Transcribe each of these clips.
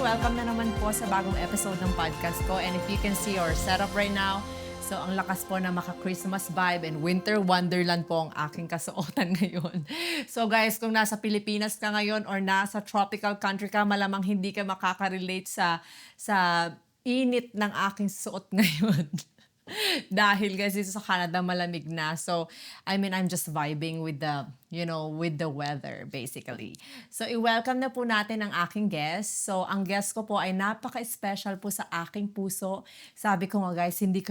welcome na naman po sa bagong episode ng podcast ko. And if you can see our setup right now, so ang lakas po na maka-Christmas vibe and winter wonderland po ang aking kasuotan ngayon. So guys, kung nasa Pilipinas ka ngayon or nasa tropical country ka, malamang hindi ka makaka-relate sa init ng aking suot ngayon. Dahil kasi sa Canada malamig na. So, I mean, I'm just vibing with with the weather, basically. So, i-welcome na po natin ang aking guest. So, ang guest ko po ay napaka-special po sa aking puso. Sabi ko nga guys, hindi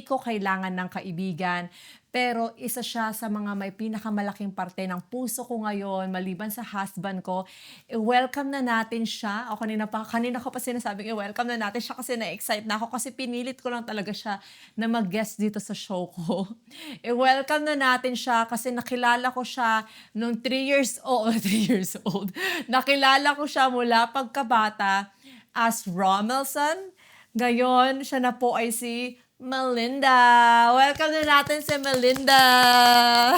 ko kailangan ng kaibigan, pero isa siya sa mga may pinakamalaking parte ng puso ko ngayon, maliban sa husband ko. I-welcome na natin siya. O kanina ko pa sinasabing i-welcome na natin siya kasi na-excite na ako kasi pinilit ko lang talaga siya na mag-guest dito sa show ko. I-welcome na natin siya kasi nakilala ko siya nung 3 years old. 3 years old. Nakilala ko siya mula pagkabata as Romelson. Ngayon, siya na po ay si Melinda. Welcome na natin si Melinda.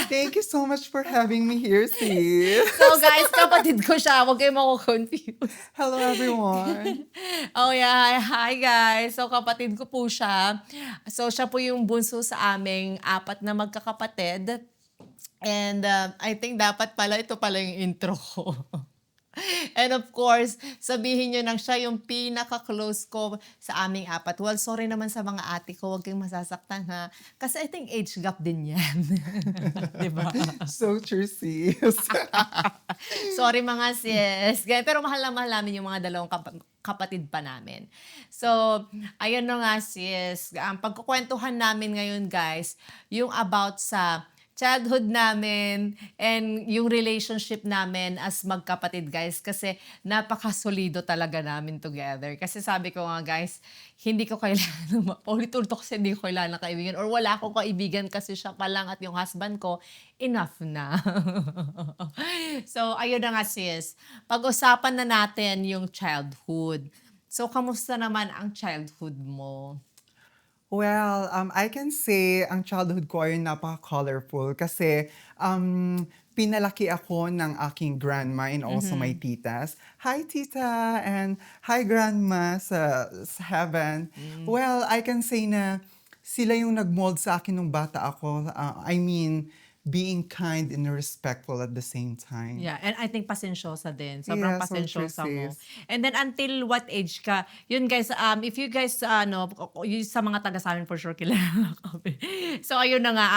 Thank you so much for having me here, sis. So guys, kapatid ko siya. Huwag kayo mako-confuse. Hello, everyone. Oh yeah, hi guys. So kapatid ko po siya. So siya po yung bunso sa aming 4 na magkakapatid. And I think dapat pala, ito pala yung intro ko. And of course, sabihin nyo nang siya yung pinaka-close ko sa aming 4. Well, sorry naman sa mga ate ko, huwag kayong masasaktan ha. Kasi I think age gap din yan. Diba? So true, sis. Sorry mga sis. Pero mahal na mahal namin yung mga dalawang kapatid pa namin. So, ayun na nga sis. Ang pagkukwentuhan namin ngayon guys, yung about sa childhood namin and yung relationship namin as magkapatid guys kasi napakasolido talaga namin together. Kasi sabi ko nga guys, hindi ko kailangan, ulit-ulit kasi hindi ko kailangan ng kaibigan or wala akong kaibigan kasi siya pa lang at yung husband ko, enough na. So, ayun na nga sis. Pag-usapan na natin yung childhood. So, kamusta naman ang childhood mo? Well, I can say ang childhood ko ay napaka-colorful kasi pinalaki ako ng aking grandma and also my titas. Hi, tita! And hi, grandma sa heaven. Well, I can say na sila yung nag-mold sa akin nung bata ako. I mean, being kind and respectful at the same time. Yeah, and I think pasensyosa din. Sobrang Yeah, so true, pasensyosa mo. sis. And then until what age ka? Yun guys, if you guys yung sa mga taga sa amin for sure kilala kami. So ayun na nga,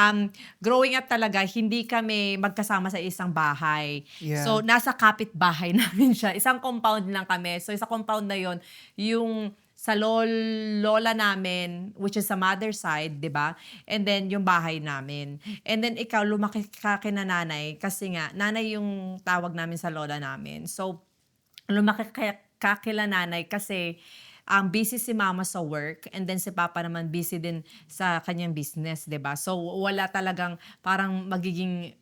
growing up talaga hindi kami magkasama sa isang bahay. Yeah. So nasa kapitbahay namin siya. Isang compound lang kami. So sa compound na yon, yung sa lola namin, which is sa mother side, di ba? And then, yung bahay namin. And then, ikaw, lumaki ka kina nanay kasi nga, nanay yung tawag namin sa lola namin. So, lumaki ka kila nanay kasi busy si mama sa work and then si papa naman busy din sa kanyang business, di ba? So, wala talagang parang magiging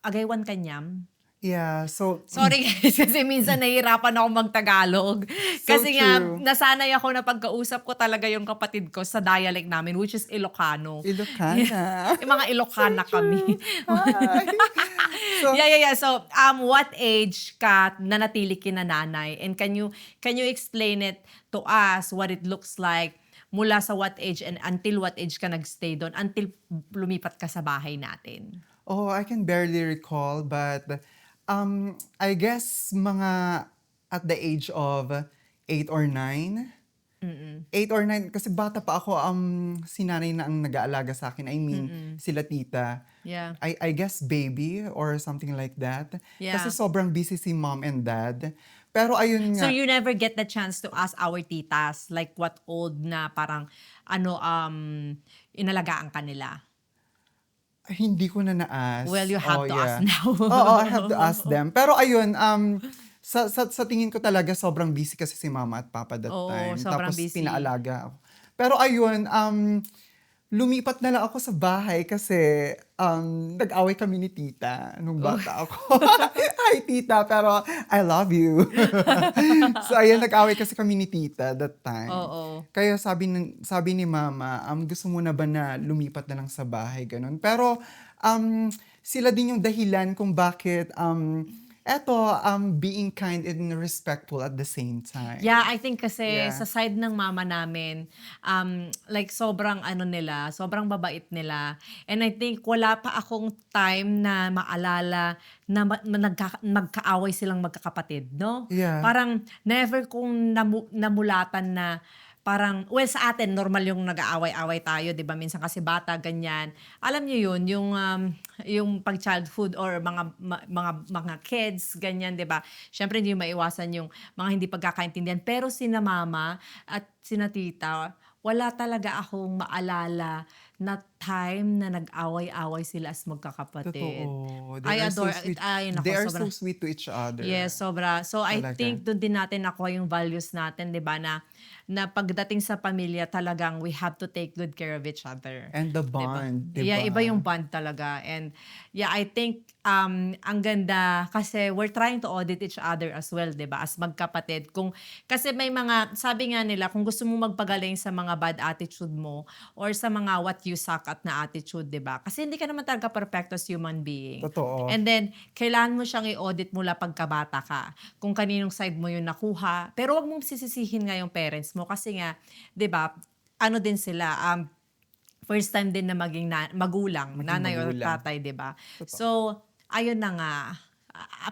agaywan kanyam. Yeah, so Sorry guys, kasi minsan nahihirapan ako mag-Tagalog. Kasi nga, true. nasanay ako na pagkausap ko talaga yung kapatid ko sa dialect namin, which is Ilocano. Ilocana. Yung mga Ilocana kami. Hi. So, Yeah. So, what age ka nanatili kina nanay? And can you explain it to us, what it looks like mula sa what age and until what age ka nagstay doon, until lumipat ka sa bahay natin? oh, I can barely recall, but I guess mga at the age of 8 or 9. 8 or 9, kasi bata pa ako, si nanay na ang nag-aalaga sa akin. I mean, sila tita. Yeah. I guess baby or something like that. Yeah. Kasi sobrang busy si mom and dad. Pero ayun So nga. you never get the chance to ask our titas like what old na parang inalagaan ka nila? Hindi ko na na-ask. Well, you have to ask yeah. now. Oo, I have to ask them. Pero ayun, sa tingin ko talaga sobrang busy kasi si mama at papa that Oo, time. sobrang Tapos busy. pinaalaga ako. Pero ayun, lumipat na lang ako sa bahay kasi nag-away kami ni tita nung bata ako. Hi tita, pero I love you. So ayun, nag-away kasi kami ni tita that time. Oo. Kaya sabi ni mama, gusto mo na ba na lumipat na lang sa bahay, ganun. Pero sila din yung dahilan kung bakit eto, being kind and respectful at the same time. Yeah, I think kasi Yeah. sa side ng mama namin, like sobrang ano nila, sobrang babait nila. And I think wala pa akong time na maalala na magkaaway silang magkakapatid, no? Yeah. Parang never kong namulatan na parang, well, sa atin, normal yung nag-aaway-away tayo, di ba? Minsan kasi bata, ganyan. Alam niyo yun, yung pag-childhood or mga kids, ganyan, di ba? Siyempre, hindi maiwasan yung mga hindi pagkakaintindihan. Pero sina mama at sina tita, wala talaga akong maalala na time na nag-away-away sila as magkakapatid. Totoo. I adore, They are so sweet to each other. yes, sobra. So I Talaga. think doon din natin nakuha yung values natin, 'di ba, na pagdating sa pamilya talagang we have to take good care of each other. And the 'Di ba? bond, Yeah, diba? iba yung bond talaga. And yeah, I think ang ganda kasi we're trying to audit each other as well, 'di ba? As magkapatid. Kasi may mga, sabi nga nila, kung gusto mo magpagaling sa mga bad attitude mo or sa mga what you suck at na attitude, 'di ba? Kasi hindi ka naman talaga perfect as human being. Totoo. And then, kailangan mo siyang i-audit mula pagkabata ka. Kung kaninong side mo yung nakuha. Pero wag mong sisisihin nga yung parents mo kasi nga, 'di ba, ano din sila, first time din na maging magulang, Maging nanay or magulang. tatay, 'di ba? Totoo. So, ayun na nga.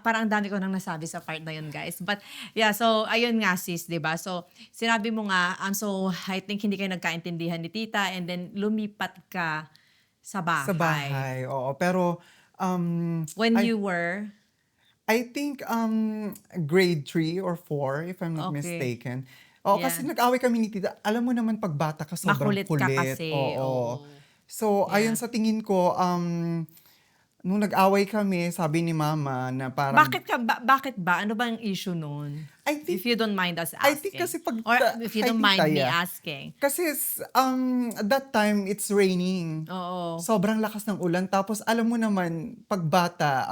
Parang ang dami ko nang nasabi sa part na yun, guys. But yeah, so ayun nga sis, 'di ba? So sinabi mo nga, so I think hindi kayo nagkaintindihan ni tita and then lumipat ka sa bahay. Sa bahay, oo. Pero, When I you were, I think, grade 3 or 4, if I'm not okay. mistaken. Oo, kasi Yeah. nag-away kami ni tita. Alam mo naman 'pag bata ka sobrang Makulit ka kasi. Oo. Oo. So, ayun Yeah. sa tingin ko, nung nag-away kami, sabi ni mama na parang Bakit ba? Ano ba ang issue nun? I think If you don't mind us I asking. think kasi pag Or if you hi, don't mind tita, me yeah. asking. Kasi that time it's raining. Oo. Sobrang lakas ng ulan. Tapos alam mo naman, pag bata,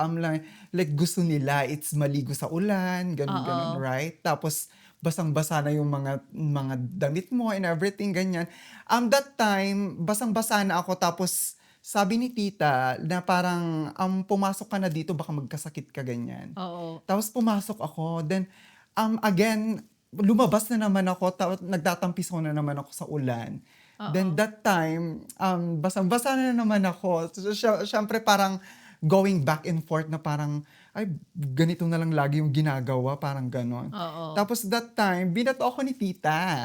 like gusto nila, it's maligo sa ulan, ganun, Oo. right? Tapos basang-basa na yung mga damit mo and everything, ganyan. That time, basang-basa na ako. Tapos sabi ni tita na parang, pumasok ka na dito, baka magkasakit ka, ganyan. Oo. Tapos pumasok ako. Then, again, lumabas na naman ako. Nagtatampisaw na naman ako sa ulan. Then Oo. that time, basang-basa na naman ako. So, syempre parang going back and forth na parang, ay, ganito na lang lagi yung ginagawa. Parang ganon. Oo. Tapos that time, binato ako ni tita.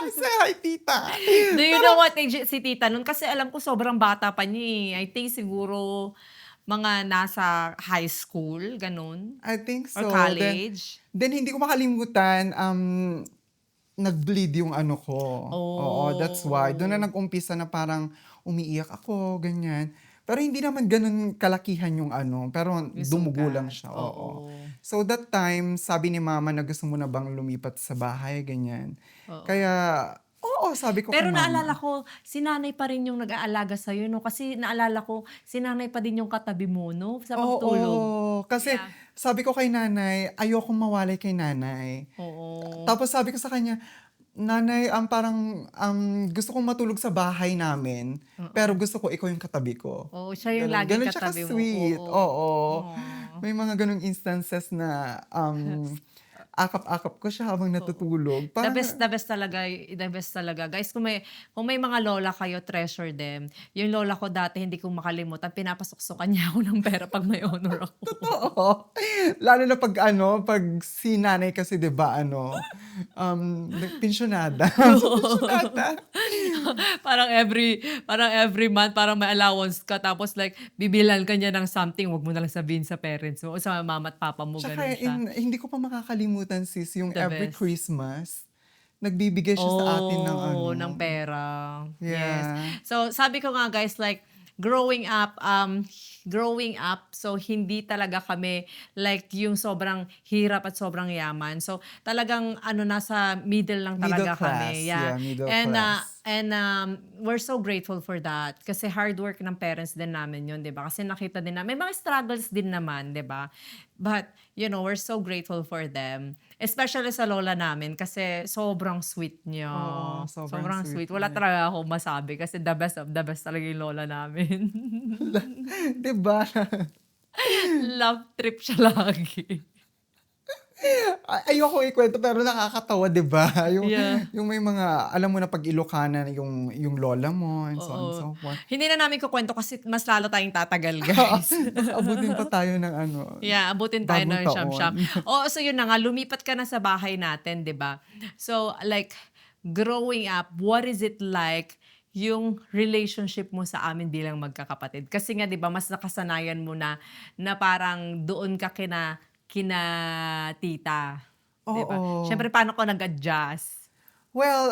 Say hi, tita. Do you know what age si tita nun? Kasi alam ko sobrang bata pa niya eh. I think siguro mga nasa high school, ganun. I think Or so. college. Then hindi ko makalimutan, nag-bleed yung ano ko. Oo, that's why. Doon na Oh. nag-umpisa na parang umiiyak ako, ganyan. Pero hindi naman ganun kalakihan yung ano, pero Yung dumugo lang sugat. siya, oo. Oo. So that time, sabi ni mama na gusto mo na bang lumipat sa bahay, ganyan. Oo. Kaya, oo, sabi ko Pero kay naalala mama. ko, si nanay pa rin yung nag-aalaga sa'yo, no? Kasi naalala ko, si nanay pa din yung katabi mo, no? Sa pagtulog. Oo, kasi Yeah. sabi ko kay nanay, ayokong mawalay kay nanay. Oo. Tapos sabi ko sa kanya, nanay, parang gusto kong matulog sa bahay namin, pero gusto ko ikaw yung katabi ko. Oo, siya yung Ganun, laging ganun siya katabi mo. ka-sweet. Oo. Oo. Aw. May mga ganung instances na akap-akap ko siya habang natutulog. The Parang, best talaga, the best talaga. Guys, kung may mga lola kayo, treasure them. Yung lola ko dati, hindi ko makalimutan, pinapasuksukan niya ako ng pera pag may honor ako. oo. Lalo na pag si nanay kasi 'di ba pensyonada. Pensyonada. parang every month, parang may allowance ka, tapos like, bibilan ka niya ng something, wag mo na lang sabihin sa parents mo, o sa mama at papa mo, Tsaka ganun siya. hindi ko pa makakalimutan sis, yung The every best. Christmas, nagbibigay siya sa atin ng ano. ng pera. Yes. Yeah. So, sabi ko nga guys, like, growing up, so hindi talaga kami like yung sobrang hirap at sobrang yaman. So, talagang nasa middle lang Middle talaga class. kami. Yeah, middle And, class. we're so grateful for that. Kasi hard work ng parents din namin yun, di ba? Kasi nakita din namin, may mga struggles din naman, di ba? But, we're so grateful for them. Especially sa lola namin kasi sobrang sweet niya. Oo, sobrang Sobrang sweet sweet. Wala niya. talaga ako masabi kasi the best of the best talaga yung lola namin. 'Di ba? Love trip siya lagi. Ayoko ikwento pero nakakatawa 'di ba? Yeah. Yung may mga alam mo na 'pag Ilocana yung lola mo and so on and Oo. so forth. Hindi na namin kukuwento kasi mas lalo tayong tatagal, Oo, guys. baka abutin pa tayo ng ano, Yeah, abutin tayo bagong ng taon. siyam-siyam. Oo, so yun na nga, lumipat ka na sa bahay natin, 'di ba? So, like, growing up, what is it like yung relationship mo sa amin bilang magkakapatid? Kasi nga 'di ba, mas nakasanayan mo na parang doon ka kina tita, 'di ba? Oo. Siyempre paano ka nag-adjust? Well,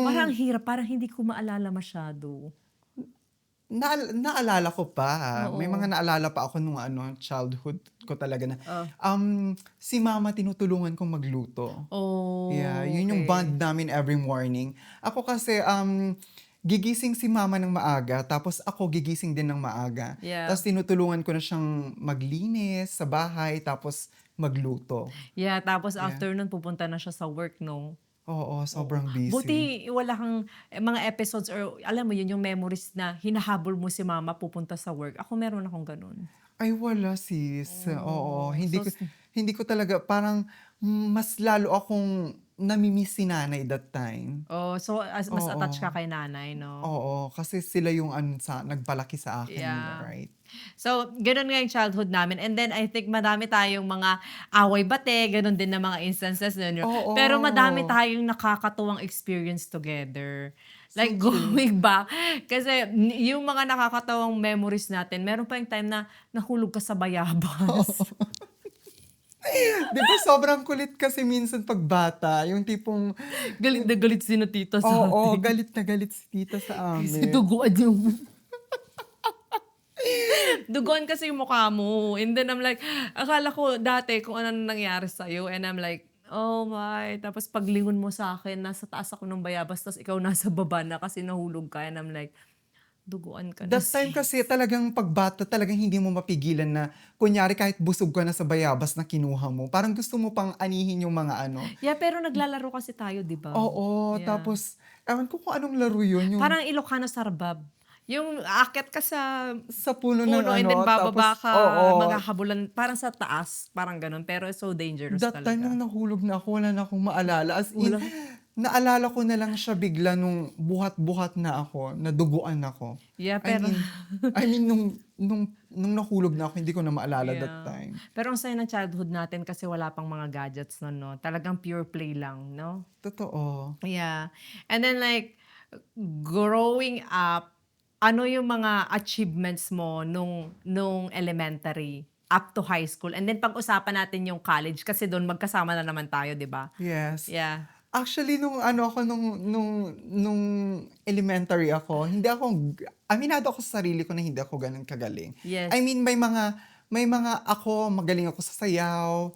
Parang ang nung hirap, parang hindi ko maalala masyado. naalala ko pa, may Oo. mga naalala pa ako nung ano, childhood ko talaga na, Oh. si mama tinutulungan kong magluto. Yeah, Oh, yun yung okey. bond namin every morning. Ako kasi, gigising si mama ng maaga tapos ako gigising din ng maaga. Yeah. Tapos tinutulungan ko na siyang maglinis sa bahay tapos magluto. Yeah, tapos Yeah. after nun pupunta na siya sa work 'no? Oo, Oo. sobrang busy. Buti wala kang mga episodes or alam mo yun, yung memories na hinahabol mo si mama pupunta sa work. Ako meron akong gano'n. Ay wala sis, oo. Oh, Hindi ko talaga parang mas lalo akong nami-miss si nanay that time. so as mas attached ka Oo, kay nanay 'no? oo, kasi sila yung ano nagpalaki sa akin, Yeah. right? So, gano'n nga yung childhood namin and then I think madami tayong mga away-bate, gano'n din na mga instances nun 'no. Pero madami Oo, tayong nakakatuwang experience together. so Like true. going back kasi yung mga nakakatawang memories natin, meron pa yung time na nahulog ka sa bayabas. 'Di ba sobrang kulit kasi minsan 'pag bata, yung tipong Galit na galit si na tita oo, sa'tin galit na galit si tita sa kasi amin. duguan yung duguan kasi yung mukha mo. And then I'm like, akala ko dati kung ano nangyari sa'yo and I'm like, "Oh my." Tapos paglingon mo sa'kin nasa taas ako ng bayabas ta's ikaw nasa baba na kasi nahulog ka and I'm like, "Duguan ka na That time kasi sis." talagang 'pag bata talagang hindi mo mapigilan na kunyari kahit busog ka na sa bayabas na kinuha mo, parang gusto mo pang anihin yung mga ano. Yeah, pero naglalaro kasi tayo 'di ba? Oo, Yeah. tapos ewan ko kung anong laro yun, yung Parang Ilocano Sarbab. Yung aakyat ka sa sa puno ng puno and ano then bababa tapos ka, oo, maghahabulan parang sa taas, parang gano'n. Pero so dangerous that time nung talaga. nahulog na ako wala na akong maalala, as in Walang naalala ko na lang siya bigla nung buhat-buhat na ako, naduguan ako. yeah, I pero mean I mean nung nahulog na ako hindi ko na maalala that yeah. time. Pero ang saya ng childhood natin kasi wala pang mga gadgets nun 'no, talagang pure play lang 'no? Totoo. Yeah. And then like, growing up, ano yung mga achievements mo nung elementary up to high school? And then pag-usapan natin yung college kasi dun magkasama na naman tayo 'di ba? Yes. Yeah. Actually nung ano ako nung elementary ako, hindi ako aminado ako sa sarili ko na hindi ako gano'n kagaling. I Yes. mean may mga ako magaling ako sa sayaw,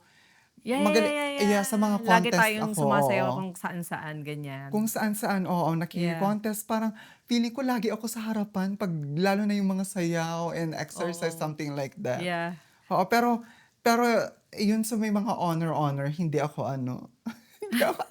Yeah, yeah, yeah, yeah, yeah, yeah. sa mga Lagi contest tayong ako, oo. sumasayaw kung saan-saan, Kung ganyan. saan-saan, oo, Yeah. nakiki-contest parang feeling ko lagi ako sa harapan 'pag lalo na yung mga sayaw and exercise, Oo. something like that. Yeah. Oo, pero yun sa may mga honor, hindi ako ano,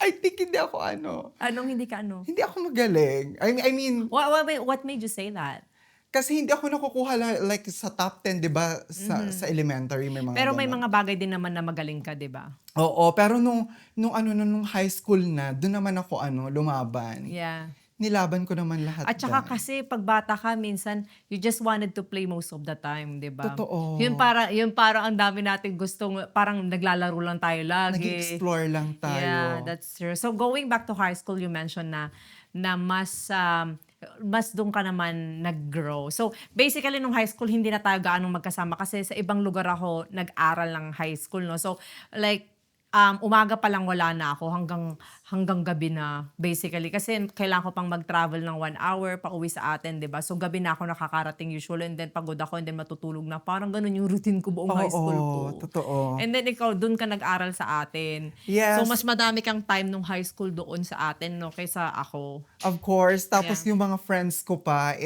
I think hindi ako ano, Anong hindi ka ano? hindi ako magaling. I mean, What made you say that? kasi hindi ako nakukuha like sa top 10 'di ba sa Mhm. elementary may mga Pero may gano'n. mga bagay din naman na magaling ka, 'di ba? Oo, pero nung ano na, nung high school na, dun naman ako ano, lumaban. Yeah. Nilaban ko naman lahat At saka dun. kasi 'pag bata ka minsan, you just wanted to play most of the time, 'di ba? Totoo. Yun parang ang dami nating gustong parang naglalaro lang tayo lagi. Nag-e-explore lang Yeah, tayo. that's true. So going back to high school, you mentioned na mas dun ka naman nag-grow. So basically nung high school hindi na tayo gaanong magkasama kasi sa ibang lugar ako nag-aral ng high school 'no. So like, umaga pa lang wala na ako hanggang gabi na basically kasi kailangan ko pang mag-travel ng 1 hour pauwi sa atin 'di ba. So gabi na ako nakakarating usually and then pagod ako and then matutulog na. Parang gano'n yung routine ko buong high school ko. Oo, totoo. And then ikaw dun ka nag-aral sa atin. So Yes, mas madami kang time nung high school doon sa atin 'no, kaysa ako. of course. Tapos Yeah. yung mga friends ko pa,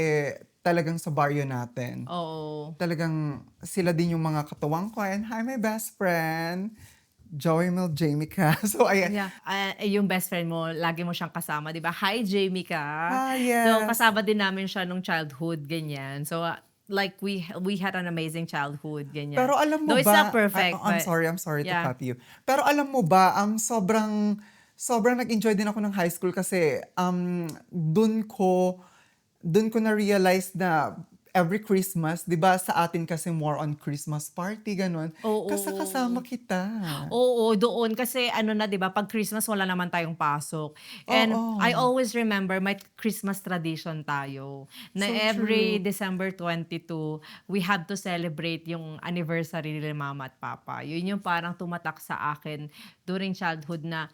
talagang sa baryo natin. Oo. Talagang sila din yung mga katuwang ko and hi my best friend, Joey Mel Jamica. So ayan. Yeah, yung best friend mo lagi mo siyang kasama 'di ba? Hi Jamie ka. Ah, So yes. kasama din namin siya nung childhood ganyan. So, like we had an amazing childhood, ganyan. Pero alam mo Though it's ba, not perfect, I'm but sorry to yeah. cut you. Pero alam mo ba, sobrang nag-enjoy din ako ng high school kasi dun ko na-realize na every Christmas, 'di ba sa atin kasi more on Christmas party ganun. Kasama Oo. kita. Oo, doon kasi ano na 'di ba, 'pag Christmas wala naman tayong pasok. And I Oo. always remember may Christmas tradition tayo na So every true. December 22 we have to celebrate yung anniversary ni mama at papa. Yun yung parang tumatak sa akin during childhood na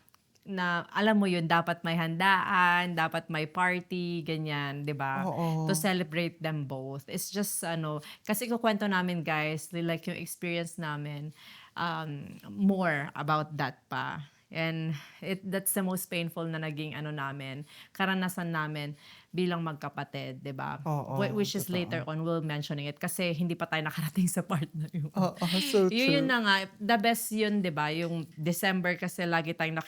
alam mo yun, dapat may handaan, dapat may party, ganyan, 'di ba? To Oo. celebrate them both. It's just ano, kasi ikukuwento namin guys, like yung experience namin, more about that pa. And that's the most painful na naging ano namin, karanasan namin bilang magkapatid, 'di ba? Oo, Which is later totoo. on we'll mentioning it kasi hindi pa tayo nakarating sa part na yun. Oo, so Yun true. na nga, the best yun 'di ba, yung December kasi lagi tayong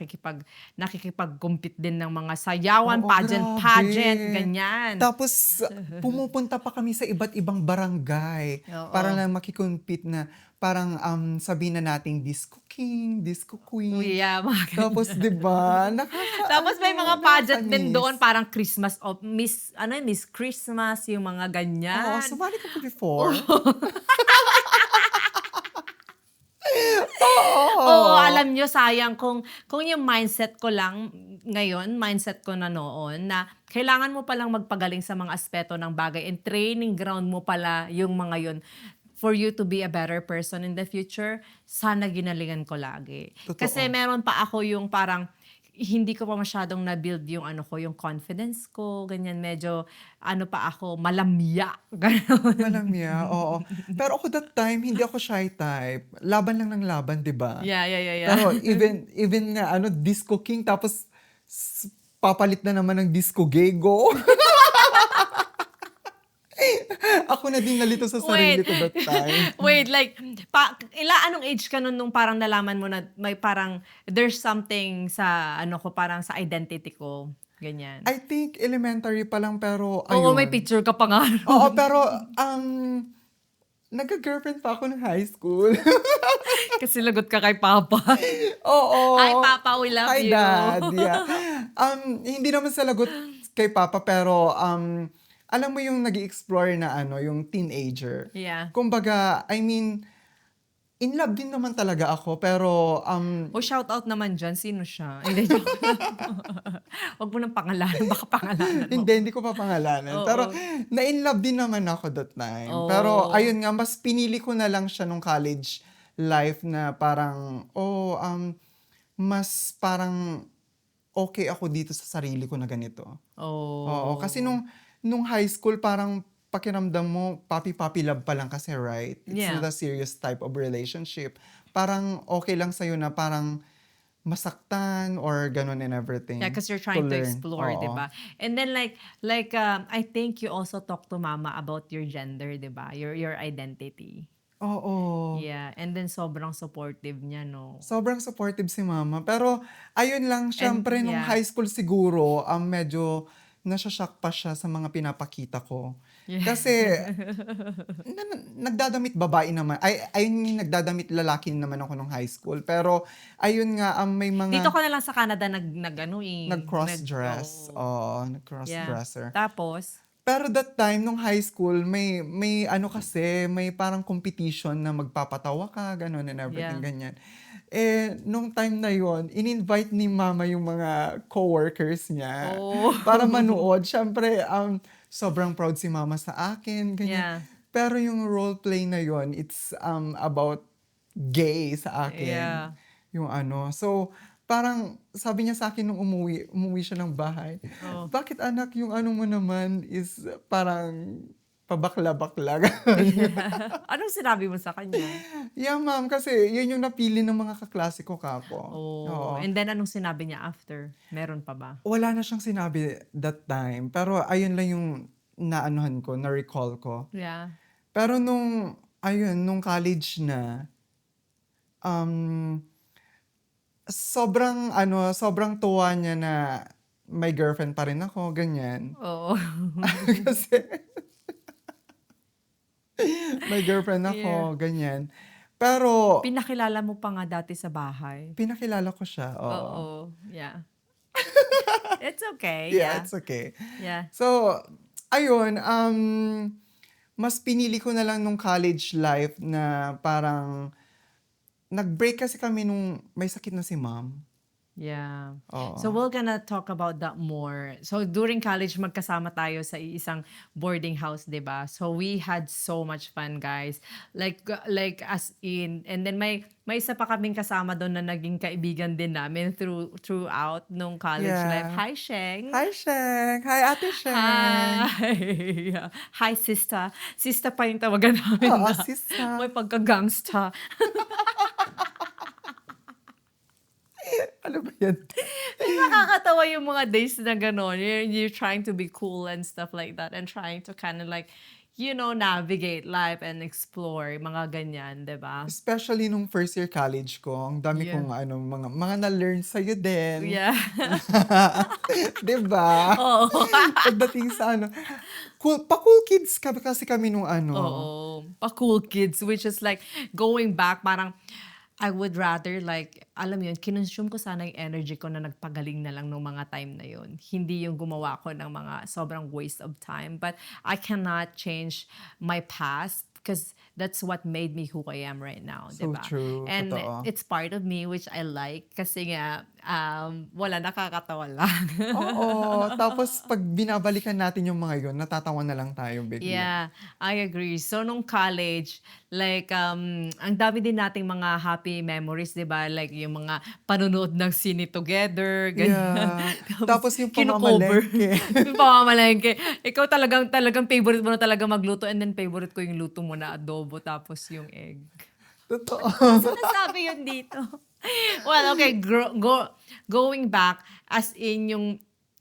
nakikipag-compete din ng mga sayawan, Oo, pageant, grabe. ganyan. Tapos pumupunta pa kami sa iba't ibang barangay para Oo. lang na parang, sabihin na nating disco king, disco queen. Yeah, mga Tapos ganyan. 'di ba, Tapos may mga pageant din doon, nakakamiss. parang Christmas of Miss Christmas, yung mga Oo, ganyan. sumali ka ba before? Oo. Oo, Oo. alam niyo sayang kung yung mindset ko lang ngayon, mindset ko na noon na kailangan mo palang magpagaling sa mga aspeto ng bagay and training ground mo pala yung mga yun for you to be a better person in the future, sana ginalingan ko lagi. Kasi Totoo. meron pa ako yung parang hindi ko pa masyadong na-build yung ano ko, yung confidence ko, ganyan. Medyo ano pa ako, malamya, gano'n. Malamya, oo. Pero ako that time hindi ako shy type, laban lang ng laban 'di ba? Yeah, yeah, yeah, yeah. Pero even nga ano disco king tapos papalit na naman ng disco gay, go. Ako na din nalito sa sarili Wait, ko that time. wait, like, anong age ka nun nung parang nalaman mo na may parang, there's something sa, ano ko, parang sa identity ko, ganyan. I think elementary pa lang pero Oo, may ayun. picture ka pa nga Oo, nun. pero nagka-girlfriend pa ako ng high school. Kasi lagot ka kay Papa. Oo. Hi, Papa, we love Hi, you. Dad. Yeah. Hindi naman sa lagot kay Papa pero alam mo yung nag-i-explore na ano, yung teenager. Yeah. Kumbaga, I mean, in love din naman talaga ako pero O, shout out naman dyan, sino siya? Hindi, joke lang. Huwag mo nang pangalanan, baka pangalanan mo. hindi ko pa pangalanan. Pero Oo. na-in love din naman ako that time. Pero Oh. ayun nga, mas pinili ko na lang siya nung college life na parang, mas parang okay ako dito sa sarili ko na ganito. Oo, kasi Oh. nung high school parang pakiramdam mo puppy love pa lang kasi, right? It's Yeah. not a serious type of relationship. Parang okay lang sa'yo na parang masaktan or gano'n and Yeah, everything because you're to trying to learn. explore, 'di Oo. ba? And then I think you also talk to mama about your gender, 'di ba? Your identity. Oo. Yeah, and then sobrang supportive niya, no? Sobrang supportive si mama. Pero ayun lang, And siyempre nung yeah. high school siguro, medyo nasho-shock pa siya sa mga pinapakita ko. Yeah. Kasi nagdadamit babae naman, I mean nagdadamit lalaki naman ako nung high school. Pero ayun nga, may Dito mga ka na lang sa Canada nag-ano, eh, nag-cross-dress. oo. Oo, Yeah. nag-cross-dresser. Tapos? Pero that time nung high school may ano kasi, may parang competition na magpapatawa ka, gano'n and everything, Yeah. ganyan. Nung time na yon in-invite ni mama yung mga coworkers niya Oh. para manood. Siyempre, sobrang proud si mama sa akin, ganyan. Yeah. Pero yung role play na yon it's about gay sa akin. Yeah. Yung ano. So, parang sabi niya sa akin nung umuwi siya ng bahay, Oh. "Bakit anak yung ano mo naman is parang pabakla-bakla." Anong sinabi mo sa kanya? Yeah, ma'am, kasi yun yung napili ng mga kaklase ko kako. Oh, Oo. and then anong sinabi niya after? Meron pa ba? Wala na siyang sinabi that time, pero ayun lang yung naanuhan ko, na-recall ko. Yeah. Pero nung college na, um, sobrang tuwa niya na may girlfriend pa rin ako, ganyan. Oo. Kasi May girlfriend Yeah. ako, ganyan. Pero Pinakilala mo pa nga dati sa bahay. pinakilala ko siya, oo. Oo, yeah. It's okay, Yeah, yeah. it's okay. Yeah. So, ayun, mas pinili ko na lang nung college life na parang nag-break kasi kami nung may sakit na si mom. Yeah. So Oo. we're gonna talk about that more. So during college, magkasama tayo sa isang boarding house, 'di ba? So we had so much fun, guys. Like as in, and then may isa pa kaming kasama doon na naging kaibigan din namin throughout nung college life. Yeah. Hi, Sheng. Hi, Sheng! Hi, Ate Sheng! Hi. Hi, sister. Sister pa yung tawagan namin Oo, na. sista. May pagka-gangsta. Ano ba yan? Nakakatawa yung mga days na gano'n. You're trying to be cool and stuff like that and trying to kind of like, navigate life and explore, mga ganyan, di ba? Especially nung first year college ko, ang dami Yeah. kong mga na-learn sa'yo din. Yeah. 'Di ba? Oo. Pagdating sa pa-cool kids kasi kami nung Oo. Pa-cool kids, which is like, going back, parang, I would rather like, alam mo yun, kinonsume ko sana yung energy ko na nagpagaling na lang nung mga time na yun. Hindi yung gumawa ko ng mga sobrang waste of time. But I cannot change my past because that's what made me who I am right now, So diba? true, And totoo. it's part of me which I like kasi nga, wala, nakakatawa lang. Oo, tapos 'pag binabalikan natin yung mga yun, natatawa na lang tayo bigla. Yeah, I agree. So, nung college, like, ang dami din nating mga happy memories, di ba? Like, yung mga panonood ng sine together, ganyan. Yeah, Tapos, tapos yung kino-cover. pamamalengke. Yung pamamalengke. Ikaw talagang favorite mo na talaga magluto and then favorite ko yung luto mo na adobo tapos yung egg. Totoo. Sinasabi yun dito. Well, okay, going back, as in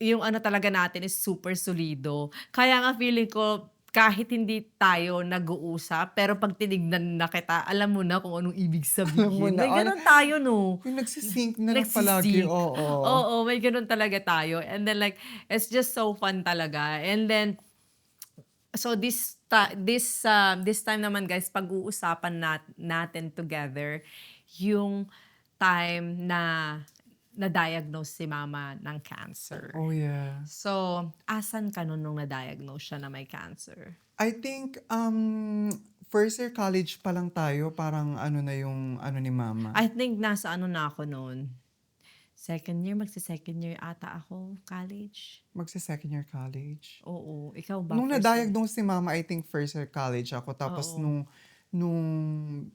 yung ano talaga natin is super solido. Kaya nga feeling ko, kahit hindi tayo nag-uusap, pero pag tinignan na kita, alam mo na kung anong ibig Alam mo sabihin. na, May ganun tayo, no? yung nagsisync na lang palagi, Nagsisync. oo. Oo, may ganun talaga tayo. And then like, it's just so fun talaga. And then, so this time naman, guys, pag-uusapan natin together yung time na na-diagnose si mama ng cancer. Oh, yeah. So, asan ka nun nung na-diagnose siya na may cancer? I think, first year college pa lang tayo, parang na yung ni mama. I think nasa ano na ako noon. Magsi-second year ata ako, college. Magsi-second year college. Oo, ikaw ba? Nung first year? na-diagnose si mama, I think first year college ako. Tapos Oo. nung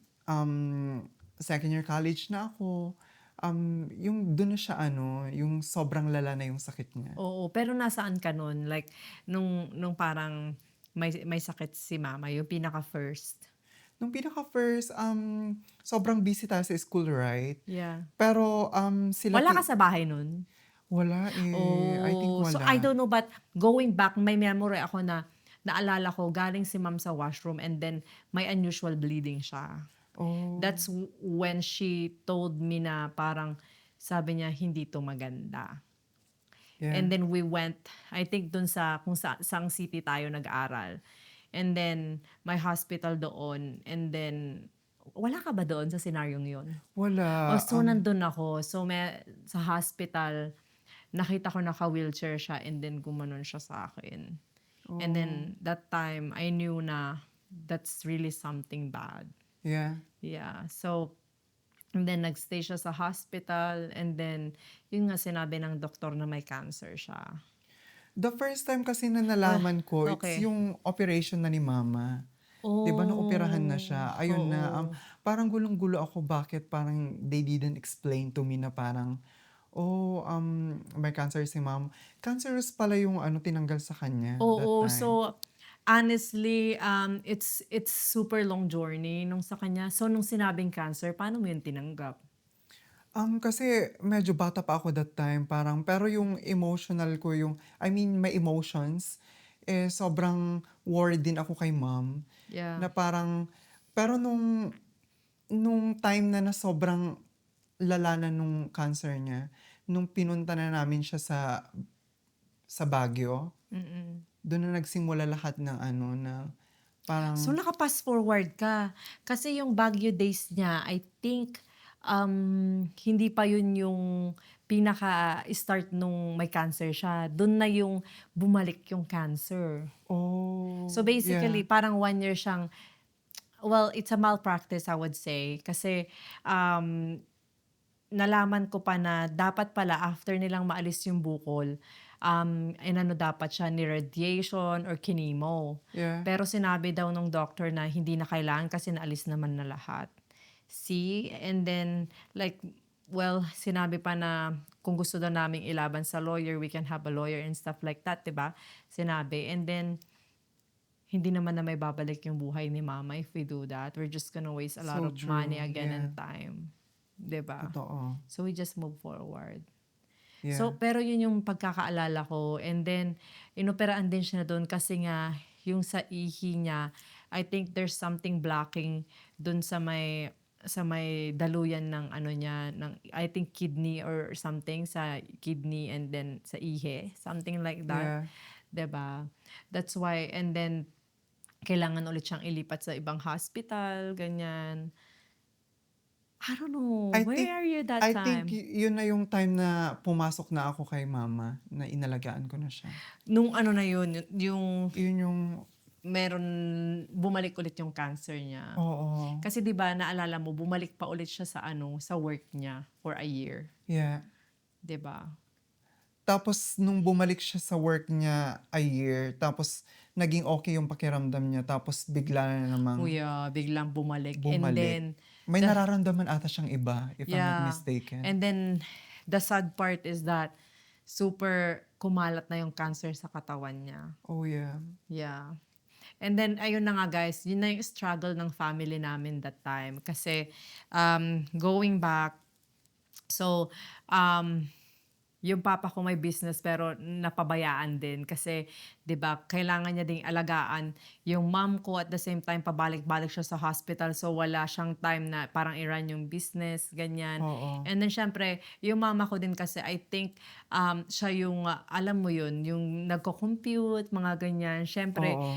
second year college na ako, yung doon na siya yung sobrang lala na yung sakit niya. Oo, pero nasaan ka nun? Like, nung parang may sakit si mama, yung pinaka-first. Nung pinaka-first, sobrang busy tayo sa school, right? Yeah. Pero sila... Wala ka sa bahay nun? Wala eh. I think Oh, so wala. I don't know, but going back, may memory ako na naalala ko, galing si ma'am sa washroom and then may unusual bleeding siya. Oh, That's when she told me na parang sabi niya, hindi to maganda. yeah. And then we went, I think dun kung saang city tayo nag-aral. And then may hospital doon. And then, wala ka ba doon sa senaryong yun? Wala. So nandun ako. So sa hospital, nakita ko naka-wheelchair siya and then gumanon siya sa akin. And then that time, I knew na that's really something bad. Yeah. Yeah. So, and then nagstay siya sa hospital and then yun nga sinabi ng doktor na may cancer siya. The first time kasi na nalaman ko, okay. it's yung operation na ni mama. Diba, naoperahan na siya. Ayun na, parang gulong-gulo ako bakit parang they didn't explain to me na parang, may cancer si mom. Cancerous pala yung tinanggal sa kanya that Oo, time. so honestly, it's super long journey nung sa kanya. So nung sinabing cancer, paano mo yun tinanggap? Kasi medyo bata pa ako that time, parang, pero yung emotional ko, may emotions, sobrang worried din ako kay mom. Yeah. Na parang, pero nung time na sobrang lala na nung cancer niya, nung pinunta na namin siya sa Baguio, Mm-mm. doon na nagsimula lahat ng Parang So, naka-fast forward ka. Kasi yung Baguio days niya, I think, hindi pa yun yung pinaka-start nung may cancer siya. Dun na yung bumalik yung cancer. So, oh, basically, yeah. parang 1 year siyang, well, it's a malpractice, I would say. Kasi, um, nalaman ko pa na dapat pala after nilang maalis yung bukol, inano dapat siya ni radiation or kinemo. Yeah. Pero sinabi daw nung doctor na hindi na kailangan kasi naalis naman na lahat. See? And then, like, well, sinabi pa na kung gusto daw naming ilaban sa lawyer, we can have a lawyer and stuff like that, 'di ba? Sinabi. And then, hindi naman na may babalik yung buhay ni mama if we do that. We're just gonna waste a lot So of money true. again Yeah. and time. 'Di ba? Totoo. So we just move forward. Yeah. So, pero yun yung pagkakaalala ko. And then, inoperaan din siya doon kasi nga, yung sa ihi niya, I think there's something blocking doon sa may daluyan ng ano niya, ng, I think kidney or something sa kidney and then sa ihi. Something like that. Yeah. 'Di ba? That's why, and then, kailangan ulit siyang ilipat sa ibang hospital, ganyan. I don't know. I Where think are you that I think time? yun na yung time na pumasok na ako kay mama, na inalagaan ko na siya. Nung ano na yun, yung Yun yung meron, bumalik ulit yung cancer niya. oo. Kasi 'di ba naalala mo, bumalik pa ulit siya sa ano, sa work niya for a year, Yeah. 'di ba? Tapos nung bumalik siya sa work niya a year, tapos naging okay yung pakiramdam niya, tapos bigla na namang Kuya, biglang bumalik. And then, bumalik. May the, nararamdaman ata siyang iba, if I'm not yeah. mistaken. And then, the sad part is that super kumalat na yung cancer sa katawan niya. Oh, yeah. Yeah. And then, ayun na nga guys, yun na yung struggle ng family namin that time. Kasi, going back, so, yung papa ko may business pero napabayaan din kasi 'di ba kailangan niya ding alagaan yung mom ko at the same time pabalik-balik siya sa hospital so wala siyang time na parang i-run yung business ganyan. Oo. And then syempre yung mama ko din kasi I think siya yung alam mo yun yung nagko-compute mga ganyan. Syempre Oo.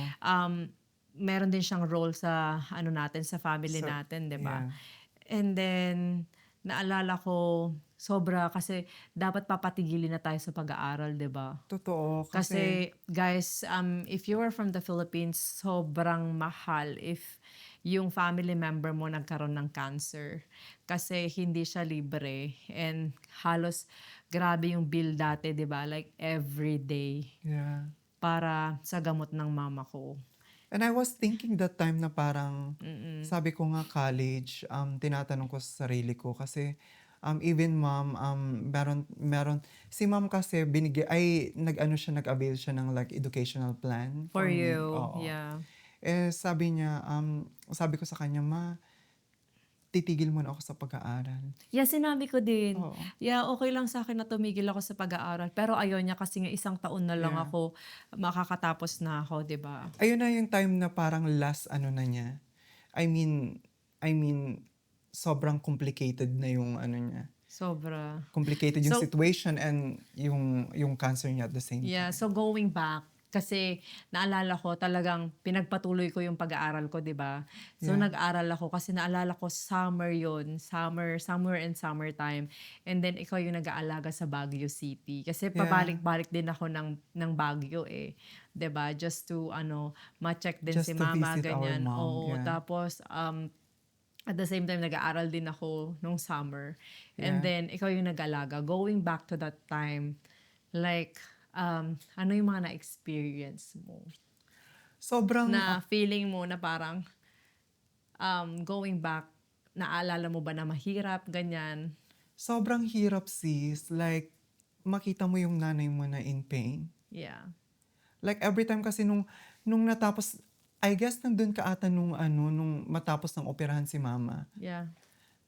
meron din siyang role sa ano natin sa family So, natin 'di ba? yeah. And then, naalala ko, sobra kasi dapat papatigilin na tayo sa pag-aaral, 'di ba? Totoo, kasi Kasi, guys, if you are from the Philippines, sobrang mahal if yung family member mo nagkaroon ng cancer. Kasi hindi siya libre. And halos grabe yung bill dati, 'di ba? Like every day yeah. para sa gamot ng mama ko. And I was thinking that time na parang, Mm-mm. sabi ko nga college, tinatanong ko sa sarili ko kasi even mom, si mom kasi nag-avail siya ng like educational plan For for me. you, Oo. yeah. Eh sabi niya, sabi ko sa kanya, ma, titigil muna ako sa pag-aaral. Yeah, sinabi ko din. Oo. Yeah, okay lang sa akin na tumigil ako sa pag-aaral. Pero ayaw niya kasi nga 1 taon na lang Yeah. ako, makakatapos na ako, 'di ba? Ayun na yung time na parang last ano na niya. I mean, sobrang complicated na yung ano niya. Sobra. Complicated yung So, situation and yung cancer niya at the same yeah, time. so going back, kasi naalala ko talagang pinagpatuloy ko yung pag-aaral ko, 'di ba? So Yeah. nag-aral ako kasi naalala ko summer 'yon, summer and summertime. And then ikaw yung nag-aalaga sa Baguio City kasi Yeah. pabalik-balik din ako ng Baguio eh. 'Di ba? Just to ma-check din Just si to mama visit our ganyan. mom. Oo, Yeah. tapos at the same time nag-aaral din ako nung summer. And Yeah. then ikaw yung nag-alaga. Going back to that time, like ano yung mga na-experience mo? Sobrang Na feeling mo na parang going back, naalala mo ba na mahirap, ganyan? sobrang hirap, sis. Like, makita mo yung nanay mo na in pain. Yeah. Like every time kasi nung natapos, I guess nandun ka ata nung matapos ng operahan si mama. Yeah.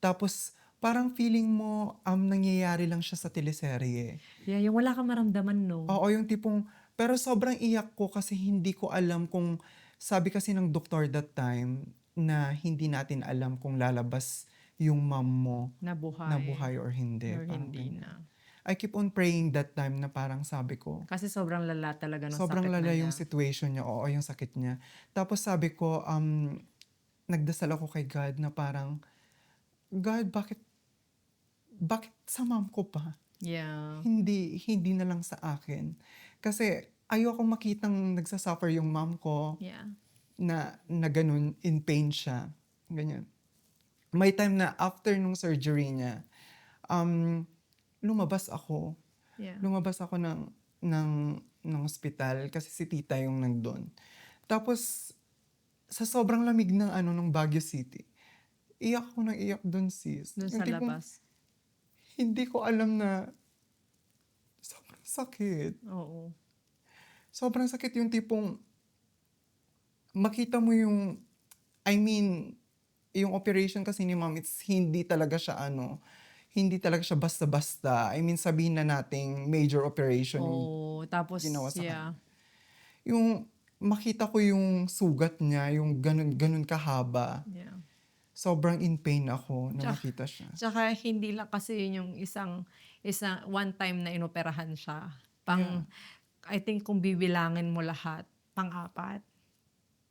Tapos parang feeling mo nangyayari lang siya sa teleserye. Yeah, yung wala kang maramdaman, no? Oo, yung tipong, pero sobrang iyak ko kasi hindi ko alam kung, sabi kasi ng doktor that time, na hindi natin alam kung lalabas yung mom mo Nabuhay. na buhay or hindi. Or Parang hindi ganyan. na. I keep on praying that time na parang sabi ko, Kasi sobrang lala talaga ng sobrang sakit na lala niya. yung situation niya, oo, yung sakit niya. Tapos sabi ko, nagdasal ako kay God na parang, God, bakit sa mom ko pa? Yeah. Hindi na lang sa akin. Kasi ayokong makitang nagsasuffer yung mom ko Yeah. na ganun, in pain siya. Ganyan. May time na after nung surgery niya, um, lumabas ako. Yeah. Lumabas ako ng ospital kasi si tita yung nandun. Tapos, sa sobrang lamig ng ng Baguio City, iyak ako ng iyak dun, sis. Dun Yung sa tipong, labas. hindi ko alam na sobrang sakit. Oo. Sobrang sakit yung tipong makita mo yung, I mean, yung operation kasi ni ma'am, it's hindi talaga siya basta-basta. I mean, sabihin na nating major operation yung Oo. Tapos, ginawa sa yeah. kanya. Yung makita ko yung sugat niya, yung ganun kahaba. Yeah. Sobrang in pain ako na Tsaka, makita siya. tsaka hindi lang kasi yun yung isang one time na inoperahan siya. Yeah. I think kung bibilangin mo lahat, pang-apat.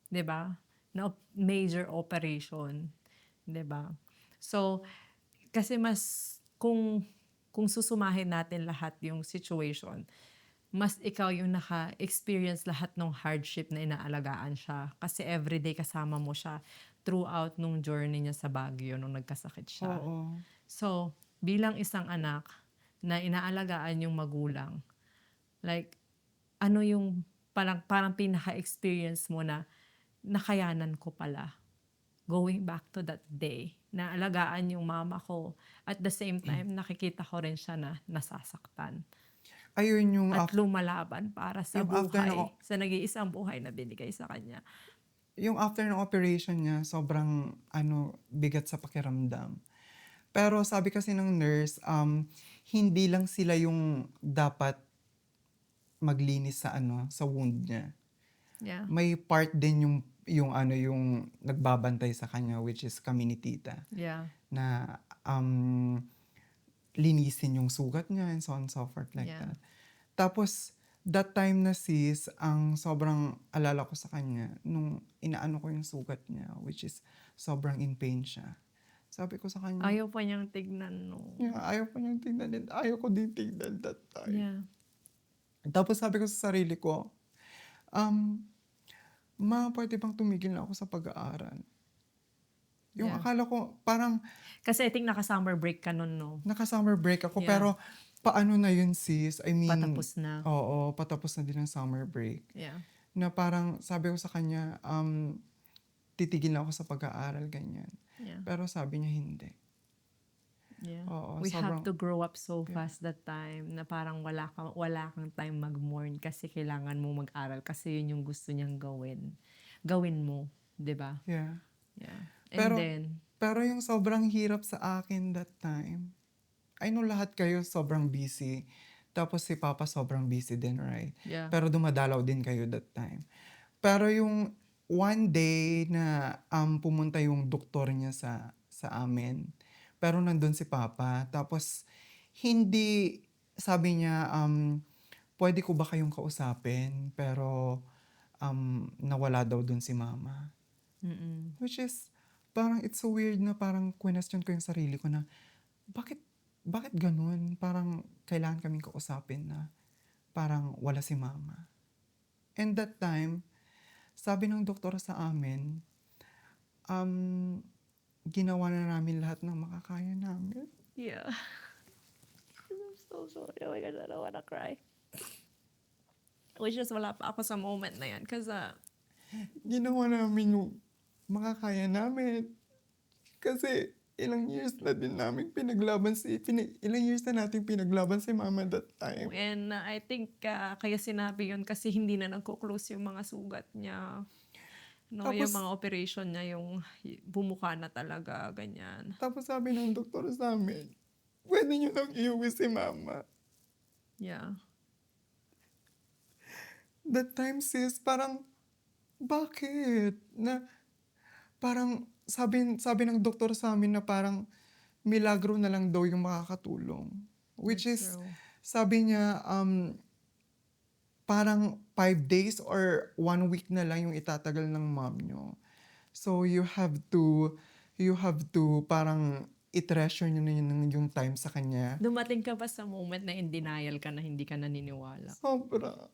'Di ba? Na major operation, 'di ba? So, kasi mas kung susumahin natin lahat yung situation, mas ikaw yung naka-experience lahat ng hardship na inaalagaan siya. Kasi everyday kasama mo siya throughout nung journey niya sa Baguio nung nagkasakit siya. Oo. So, bilang isang anak na inaalagaan yung magulang, like, ano yung parang pinaka-experience mo na nakayanan ko pala. Going back to that day, na alagaan yung mama ko. At the same time, nakikita ko rin siya na nasasaktan. Ayun yung At lumalaban para sa yung after ng buhay, sa nag-iisang buhay na binigay sa kanya. yung after ng operation niya, sobrang bigat sa pakiramdam. Pero sabi kasi ng nurse, hindi lang sila yung dapat maglinis sa wound niya. Yeah. May part din yung nagbabantay sa kanya, which is kami ni tita, Yeah. na linisin yung sugat niya and so on and so forth like Yeah. that. Tapos, that time na sis, ang sobrang alala ko sa kanya, nung inaano ko yung sugat niya, which is sobrang in pain siya. Sabi ko sa kanya, Ayaw pa niyang tignan, no? yeah, ayaw pa niyang tignan and ayaw ko din tignan that time. Yeah. Tapos sabi ko sa sarili ko, ma, pwede bang tumigil na ako sa pag-aaral? Yung Yeah. akala ko, parang Kasi I think naka-summer break ka nun, no? naka-summer break ako, Yeah. pero paano na yun, sis? I mean, Patapos na. Oo, patapos na din ang summer break. Yeah. Na parang sabi ko sa kanya, titigil na ako sa pag-aaral, ganyan. Yeah. Pero sabi niya hindi. Yeah. Oo, We have sobrang- to grow up so fast that time na parang wala kang time mag-mourn kasi kailangan mo mag-aral kasi yun yung gusto niyang gawin. Gawin mo, 'di ba? Yeah. Yeah. And then, Pero yung sobrang hirap sa akin that time, I know lahat kayo sobrang busy. Tapos si Papa sobrang busy din, right? yeah. Pero dumadalaw din kayo that time. Pero yung one day na pumunta yung doktor niya sa amin, pero nandun si Papa. Tapos sabi niya, pwede ko ba kayong kausapin? Pero nawala daw dun si Mama. Mm-mm. Which is, parang it's so weird na parang question ko yung sarili ko na, bakit ganun? Parang kailangan kaming kausapin na parang wala si Mama. And that time, sabi ng doktor sa amin, ginawa na namin lahat ng makakaya namin. Yeah. I'm so sorry. Oh my God, I don't wanna cry. Which is wala pa ako sa moment na yan. Kasi, Ginawa namin yung makakaya namin. Kasi ilang years na natin pinaglaban si Mama that time. and I think kaya sinabi yun kasi hindi na nagko-close yung mga sugat niya. No, Tapos- yung mga operation niya, yung bumuka na talaga, ganyan. Tapos sabi ng doktor sa amin, pwede nyo nang iuwi si Mama. Yeah. That time, sis, parang, bakit? Parang, sabi ng doktor sa amin na parang, milagro na lang daw yung makakatulong. Which That's is, true. sabi niya, parang 5 days or 1 week na lang yung itatagal ng mom nyo. So you have to parang i-treasure nyo na yun yung time sa kanya. Dumating ka ba sa moment na in denial ka na hindi ka naniniwala? Sobra.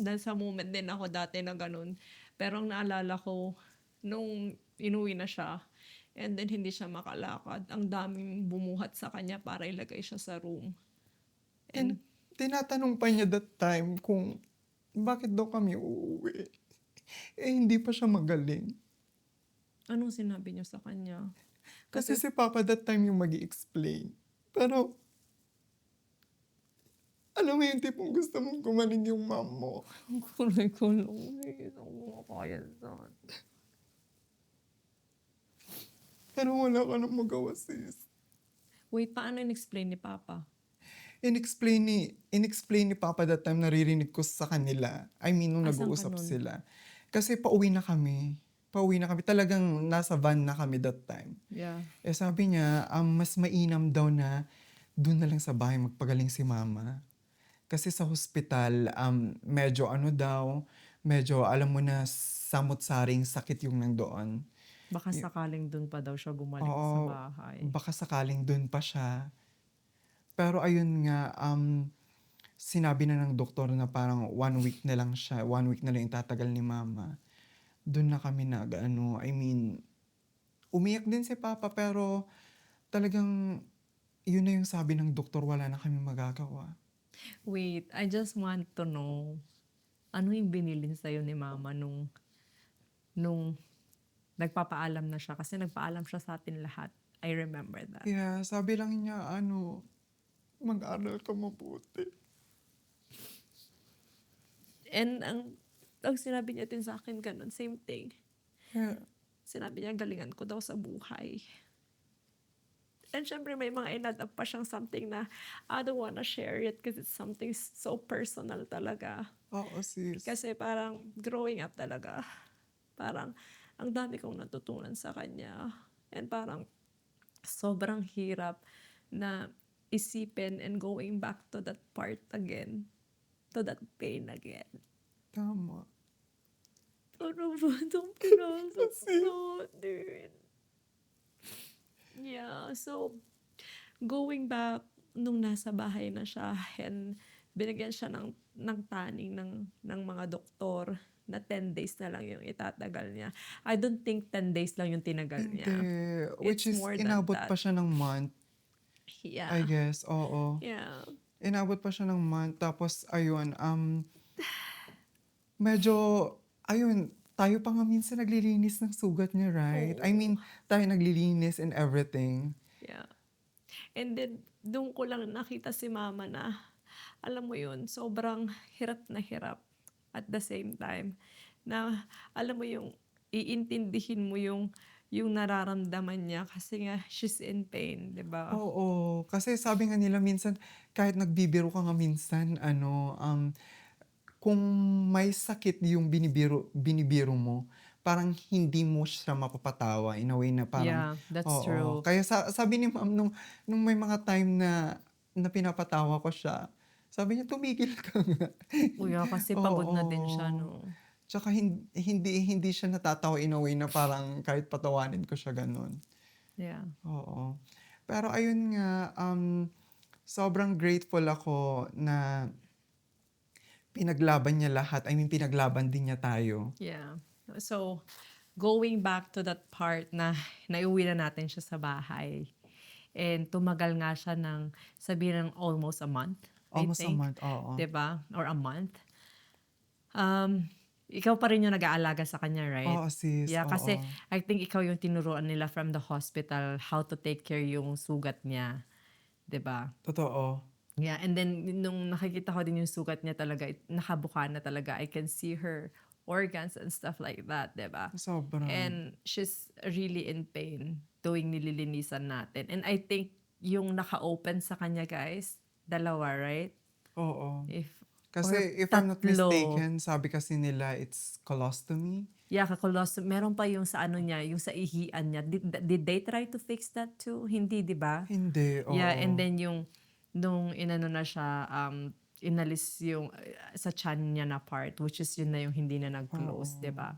Nasa moment din ako dati na ganun. Pero ang naalala ko, nung inuwi na siya, and then hindi siya makalakad, ang daming bumuhat sa kanya para ilagay siya sa room. And Tinatanong pa niya that time kung bakit daw kami uuwi. Hindi pa siya magaling. anong sinabi niyo sa kanya? Kasi si Papa that time yung mag-i-explain. Pero, alam mo yung tipong gusto mong gumaling yung mom mo. Ang kulay-kulong. Hindi ko makakaya saan. Pero wala ka nang magawa, sis. Wait, paano in-explain ni Papa? In-explain ni Papa that time, naririnig ko sa kanila. I mean, nung Asan ka nag-uusap nun? sila. Kasi pauwi na kami. Talagang nasa van na kami that time. Yeah. Sabi niya, mas mainam daw na doon na lang sa bahay magpagaling si mama. Kasi sa hospital, medyo medyo alam mo na samot-saring sakit yung nandoon. Baka sakaling dun pa daw siya bumalik sa Oo, bahay. baka sakaling doon pa siya. Pero ayun nga, sinabi na ng doktor na parang 1 week na lang siya, 1 week na lang yung tatagal ni mama. Doon na kami I mean, umiyak din si Papa pero talagang yun na yung sabi ng doktor, wala na kami magagawa. Wait, I just want to know, ano yung binilin sa'yo ni Mama nung nagpapaalam na siya? Kasi nagpaalam siya sa atin lahat. I remember that. Yeah, sabi lang niya, mag-aral ka mabuti. And ang sinabi niya din sa akin ganun, same thing. Yeah. Sinabi niya, galingan ko daw sa buhay. And syempre may mga inad up pa siyang something na I don't wanna share it because it's something so personal talaga. Oo, sis. Kasi parang growing up talaga, parang ang dami kong natutunan sa kanya. And parang sobrang hirap na isipin and going back to that part again, to that pain again. Tama. Ano ba itong pinasok natin? Yeah, so going back nung nasa bahay na siya and binigyan siya ng taning ng mga doktor na 10 days na lang yung itatagal niya. I don't think 10 days lang yung tinagal Hindi. niya. Which It's is, more than inabot that. pa siya ng month, Yeah. I guess. Oo. Yeah. Inabot pa siya ng month. Tapos, ayun, medyo, ayun, tayo pa nga minsan naglilinis ng sugat niya, right? I Oo. mean, tayo naglilinis and everything. Yeah. And then, doon ko lang nakita si Mama na, alam mo yun, sobrang hirap na hirap at the same time. Na, alam mo yung, iintindihin mo yung nararamdaman niya kasi nga, she's in pain, di ba? Oo. Kasi sabi nga nila minsan, kahit nagbibiro ka nga minsan, kung may sakit yung binibiro mo, parang hindi mo siya mapapatawa in a way na parang, Yeah, that's oo. true. Kaya sabi ni ma'am nung may mga time na pinapatawa ko siya, sabi niya, tumigil ka nga. Kuya, kasi pagod na din siya, Oo. no? Tsaka hindi siya natatawa in a way na parang kahit patawanin ko siya ganun. Yeah. Oo. Pero ayun nga, sobrang grateful ako na pinaglaban niya lahat. I mean, pinaglaban din niya tayo. Yeah. So, going back to that part na naiuwi na natin siya sa bahay. And tumagal nga siya ng, sabihin ng almost a month, Almost I a think. month, oo. Diba? Or a month. Ikaw pa rin yung nag-aalaga sa kanya, right? Oo, sis. Yeah, kasi Oo. I think ikaw yung tinuruan nila from the hospital how to take care yung sugat niya. Diba? Totoo. Yeah, and then nung nakikita ko din yung sugat niya talaga, nakabuka na talaga. I can see her organs and stuff like that, diba? Sobra. And she's really in pain tuwing nililinisan natin. And I think yung naka-open sa kanya, guys, dalawa, right? Oo. Or Kasi if I'm not tatlo. mistaken, sabi kasi nila it's colostomy. Yeah, kakolostomy. Meron pa yung sa ano niya, yung sa ihian niya. Did they try to fix that too? Hindi, di ba? Hindi, oo. Yeah, and then yung nung inano na siya, inalis yung sa tiyan niya na part, which is yun na yung hindi na nag-close, 'di Oo. ba?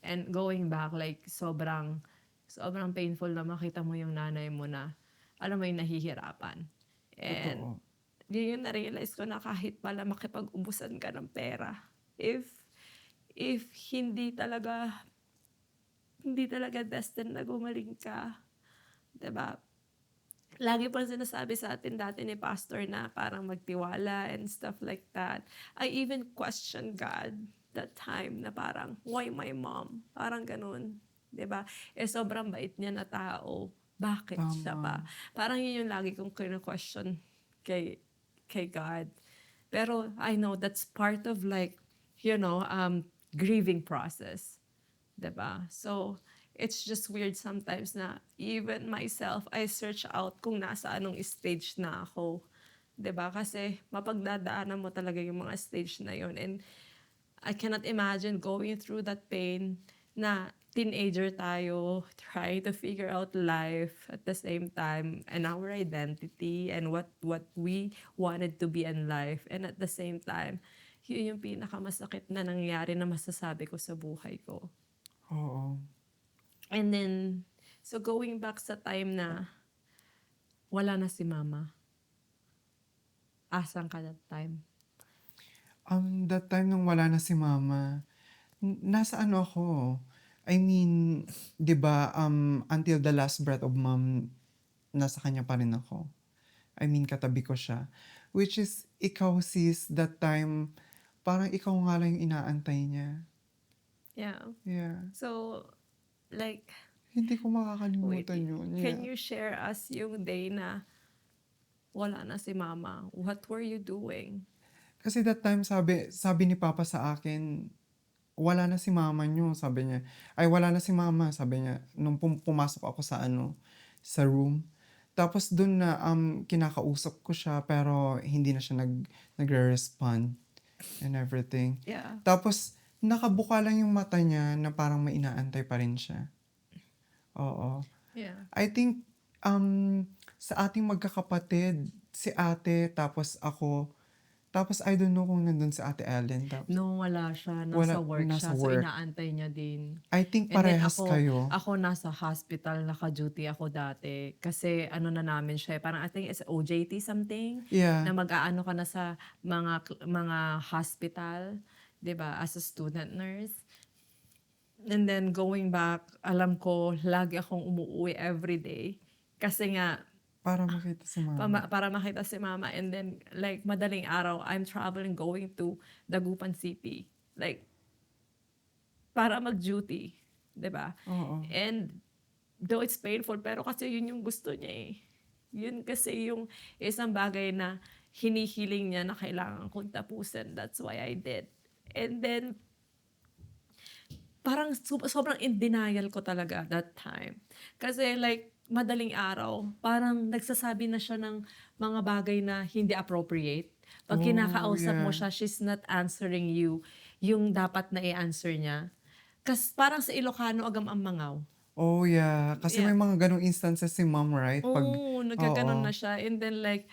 And going back, like sobrang sobrang painful na makita mo yung nanay mo na, alam mo yung nahihirapan. And Totoo. yun yung na-realize ko na kahit pala makipag-ubusan ka ng pera, if if hindi talaga destined na gumaling ka, 'di ba? Lagi pang sinasabi sa atin dati ni pastor na parang magtiwala and stuff like that. I even questioned God that time na parang, "Why my mom?" Parang gano'n, 'di ba? Eh, sobrang bait niya na tao, bakit siya Tama. pa? Parang yun yung lagi kong kine-question kay kay God. Pero I know that's part of like, grieving process. 'Di ba? So, it's just weird sometimes na even myself, I search out kung nasa anong stage na ako. 'Di ba? Kasi mapagdadaanan mo talaga yung mga stage na yun. And I cannot imagine going through that pain na teenager tayo, trying to figure out life at the same time and our identity and what we wanted to be in life. And at the same time, yun yung pinakamasakit na nangyari na masasabi ko sa buhay ko. Oo. And then, so going back sa time na wala na si mama, asan ka that time? That time nung wala na si mama, nasa ano ako, I mean, 'di ba, until the last breath of mom, nasa kanya pa rin ako. I mean, katabi ko siya. Which is, ikaw sis, that time, parang ikaw nga lang yung inaantay niya. Yeah. Yeah. So, like, Hindi ko wait, makakalimutan yun. can Yeah. you share us yung day na wala na si mama? What were you doing? Kasi that time, sabi ni Papa sa akin, wala na si mama niyo, sabi niya. Ay, wala na si mama, sabi niya. Nung pumasok ako sa sa room. Tapos dun na kinakausap ko siya pero hindi na siya nagre-respond and everything. Yeah. Tapos nakabuka lang yung mata niya na parang may inaantay pa rin siya. Oo. Yeah. I think sa ating magkakapatid, si ate tapos ako, tapos I don't know kung nandun si Ate Ellen. No, wala siya. Nasa Wala, work nasa siya. So, work. inaantay niya din. I think And then parehas kayo. ako nasa hospital, naka-duty ako dati. Kasi ano na namin siya, parang I think it's OJT something, na Yeah. mag-aano ka na sa mga hospital, 'di ba, as a student nurse. And then going back, alam ko lagi akong umuuwi everyday. Kasi nga, Para makita si mama. para makita si mama. And then, like, madaling araw, I'm traveling going to Dagupan City. Like, para mag-duty, 'di ba? Oo. And though it's painful, pero kasi yun yung gusto niya eh. Yun kasi yung isang bagay na hinihiling niya na kailangan kong tapusin. That's why I did. And then, parang sobrang in denial ko talaga that time. Kasi like, madaling araw, parang nagsasabi na siya ng mga bagay na hindi appropriate. Pag Oh, kinakausap mo yeah. siya, she's not answering you yung dapat na i-answer niya. Kasi parang sa Ilocano, agam ang mangaw. Oh, yeah. Kasi Yeah. may mga ganong instances si mom, right? Pag, Oo, nagkaganon oo. na siya. And then like,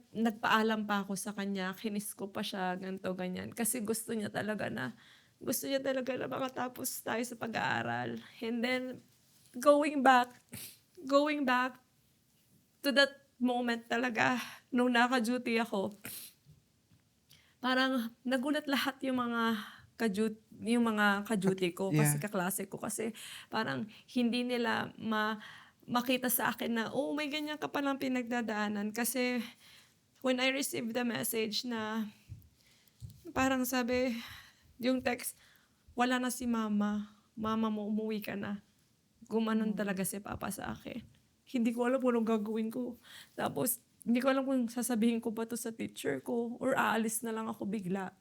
nagpaalam pa ako sa kanya, kinis ko pa siya, ganito, ganyan. Kasi gusto niya talaga na makatapos tayo sa pag-aaral. And then, going back to that moment talaga, nung naka-duty ako, parang nagulat lahat yung mga ka-duty ko, kasi Yeah. kaklase ko. Kasi parang hindi nila makita sa akin na, oh, may ganyan ka palang pinagdadaanan. Kasi when I received the message na parang sabi, yung text, wala na si mama. Mama mo, umuwi ka na. Gumanon talaga si Papa sa akin. Hindi ko alam kung anong gagawin ko. Tapos, hindi ko alam kung sasabihin ko ba to sa teacher ko or aalis na lang ako bigla.